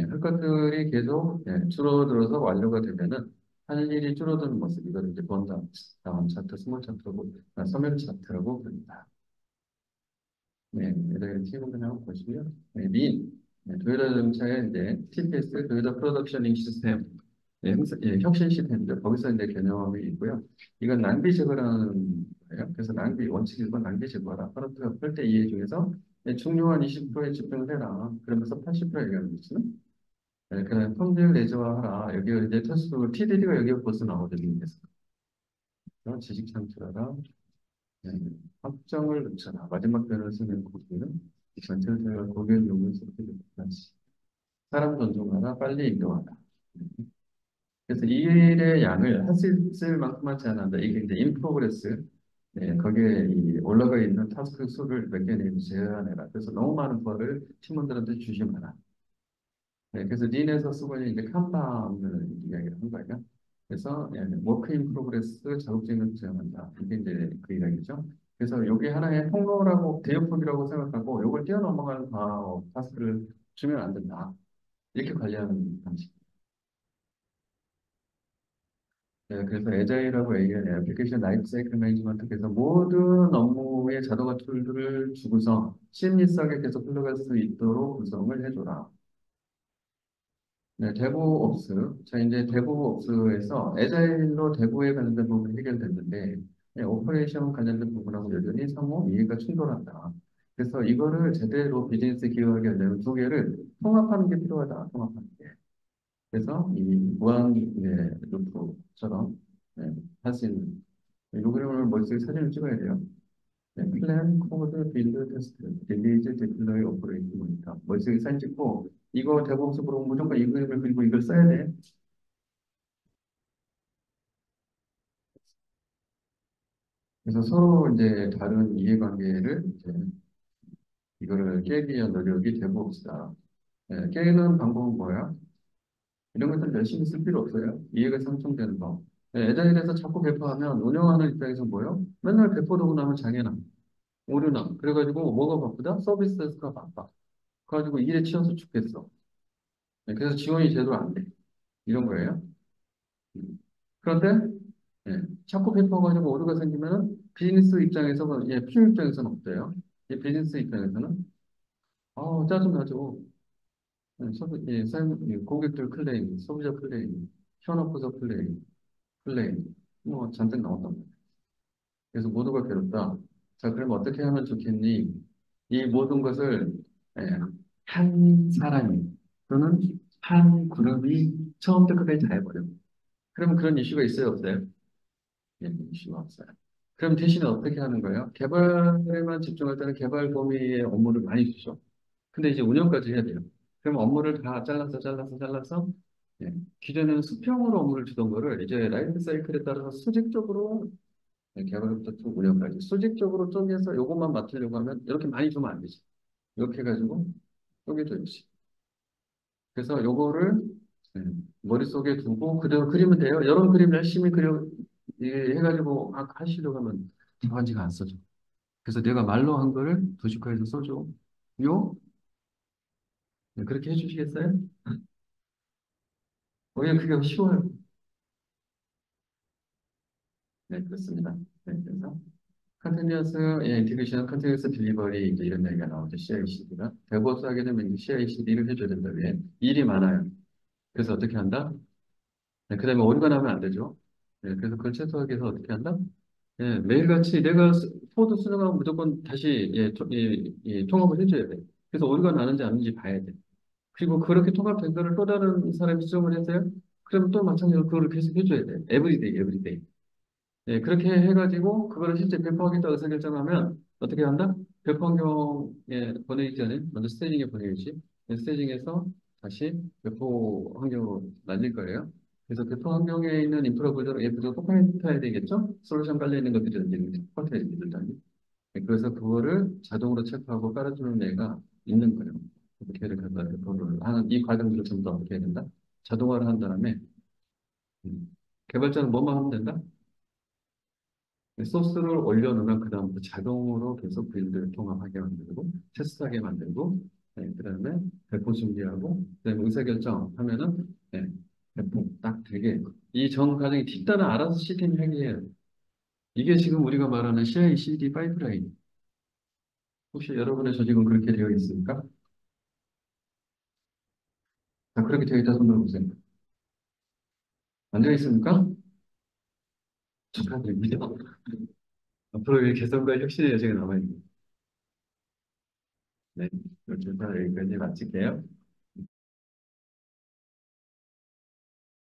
할 것들이 계속 줄어들어서 완료가 되면은 할 일이 줄어드는 모습 이거를 이제 번다운 다운 차트, 스몰 차트라고 서멜 차트라고 부릅니다. 여기 티브를 한번 보시고요. 도요타 자동차의 이제 TPS, 도요타 프로덕셔닝 시스템, 혁신 시스템인데 거기서 이제 개념이 있고요. 이건 낭비 제거라는 거예요. 그래서 원칙 1번 낭비 제거라. 파르트 8대 이해 중에서 중요한 20%에 집중을 해라. 그러면서 80% 얘기하는 거죠. 그다음 품질 내재화하라. 여기 이제 테스트 TDD가 여기 벌써 나오거든요. 그래서 지식 창출하라. 네, 확정을 넣잖아. 마지막 변을 쓰는 고기는 전체적으로 고객 요구에 소비되지. 사람 존중하라, 빨리 인도하라. 그래서 이 일의 양을 할 수 있을 만큼 하지 않는다. 이게 이제 인 프로그레스. 거기에 올라가 있는 타스크 수를 몇 개 내고 제한해라. 그래서 너무 많은 거를 팀원들한테 주지 마라. 그래서 린에서 쓰고 있는 이제 칸반을 이야기를 한 거예요. 그래서 워크 인 프로그레스 자극적인 제한한다. 이게 이제 그 이야기죠. 그래서 이게 하나의 통로라고 대역폭이라고 생각하고 이걸 뛰어넘어가는 타스크를 주면 안 된다. 이렇게 관리하는 방식. 그래서 에자일하고 애플리케이션 라이프 사이클 매니지먼트 그래서 모든 업무의 자동화 툴들을 주고서 심리스하게 계속 흘러갈 수 있도록 구성을 해줘라. 데브옵스. 자, 이제 데브옵스에서 에자일로 데브에 관련된 부분이 해결됐는데, 오퍼레이션 관련된 부분하고 여전히 상호 이해가 충돌한다. 그래서 이거를 제대로 비즈니스 기여하게 하려면 두 개를 통합하는 게 필요하다. 통합하는 게. 그래서 이 무한 루프처럼 할 수 있는 이 그림을 머릿속에 사진을 찍어야 돼요. 플랜, 코드, 빌드, 테스트, 릴리즈, 디플로이, 오퍼레이트 모니터. 머릿속에 사진 찍고 이거 대법적으로 무조건 이 그림을 그리고 이걸 써야 돼. 그래서 서로 이제 다른 이해관계를 이제 이거를 깨기 위한 노력이 대법시다. 깨는 방법은 뭐야? 이런 것들 열심히 쓸 필요 없어요. 이해가 상충되는 거. 에자일에서 자꾸 배포하면 운영하는 입장에서 뭐요? 맨날 배포되고 나면 장애나, 오류나. 그래가지고 뭐가 바쁘다? 서비스 데스크가 바빠. 그래가지고 일에 치여서 죽겠어. 그래서 지원이 제대로 안 돼. 이런 거예요. 그런데 자꾸 배포가지고 오류가 생기면은 비즈니스 입장에서 PM 입장에서는 어때요? 비즈니스 입장에서는 짜증나죠. 고객들 클레임, 소비자 클레임, 현업부서 클레임 뭐 잔뜩 나온단 말이에요. 그래서 모두가 괴롭다. 자, 그럼 어떻게 하면 좋겠니? 이 모든 것을 예, 한 사람이 또는 한 그룹이 처음부터 끝까지 다 해버려. 그러면 그런 이슈가 있어요, 없어요? 이슈가 없어요. 그럼 대신에 어떻게 하는 거예요? 개발에만 집중할 때는 개발 범위의 업무를 많이 주죠. 근데 이제 운영까지 해야 돼요. 그럼 업무를 다 잘라서 기존에는 수평으로 업무를 주던 거를 이제 라이프 사이클에 따라서 수직적으로 개발부터 쭉 운영까지 수직적으로 쪼개서 요것만 맡으려고 하면 이렇게 많이 주면 안 되지. 이렇게 해가지고 쪼개줘야지. 그래서 요거를 머릿속에 두고 그대로 그리면 돼요. 이런 그림 열심히 해가지고 하시려고 하면 답안지가 안 써져. 그래서 내가 말로 한 거를 도식화해서 써줘. 요? 그렇게 해주시겠어요? 오히려 그게 쉬워요. 네, 그렇습니다. 네, 그래서 컨티뉴어스 인티그레이션, 컨티뉴어스 딜리버리 이제 이런 얘기가 나오죠. CI/CD가 데브옵스 하게 되면 이제 CI/CD를 해줘야 된다. 왜? 일이 많아요. 그래서 어떻게 한다? 네, 그다음에 오류가 나면 안 되죠. 네, 그래서 그걸 최소화하기 위해서 어떻게 한다? 예, 매일같이 내가 코드 수정하면 무조건 다시 통합을 해줘야 돼. 그래서 오류가 나는지 안 나는지 봐야 돼. 그리고 그렇게 통합된 거를 또 다른 사람이 수정을 했어요? 그러면 또 마찬가지로 그걸 계속 해줘야 돼. 에브리데이, 에브리데이. 예, 그렇게 해가지고 그거를 실제 배포하겠다 의사결정하면 어떻게 한다? 배포 환경에 보내기 전에 먼저 스테이징에 보내야지. 스테이징에서 다시 배포 환경으로 날릴 거예요. 그래서 배포 환경에 있는 인프라 구조를 예쁘게 똑같아야 되겠죠? 솔루션 깔려 있는 것들이 이제 똑같아야 되겠죠. 그래서 그거를 자동으로 체크하고 깔아주는 애가 있는 거예요. 어떻게 해야 된다. 배포를 하는 이 과정들을 전부 다 어떻게 해야 된다? 자동화를 한 다음에 개발자는 뭐만 하면 된다? 소스를 올려놓으면 그다음부터 자동으로 계속 빌드를 통합하게 만들고 테스트하게 만들고 네, 그다음에 배포 준비하고 그다음에 의사결정 하면은 네, 배포 딱 되게 이 전 과정이 뒤따라 알아서 시스템이 해결해요. 이게 지금 우리가 말하는 CI/CD 파이프라인. 혹시 여러분의 조직은 그렇게 되어 있습니까? 자, 그렇게 되어 있다 손 들어보세요. 안 되어 있습니까? 축하드립니다. 앞으로 이 개선과 혁신의 여지가 남아있습니다. 네, 이렇게 여기까지 마칠게요.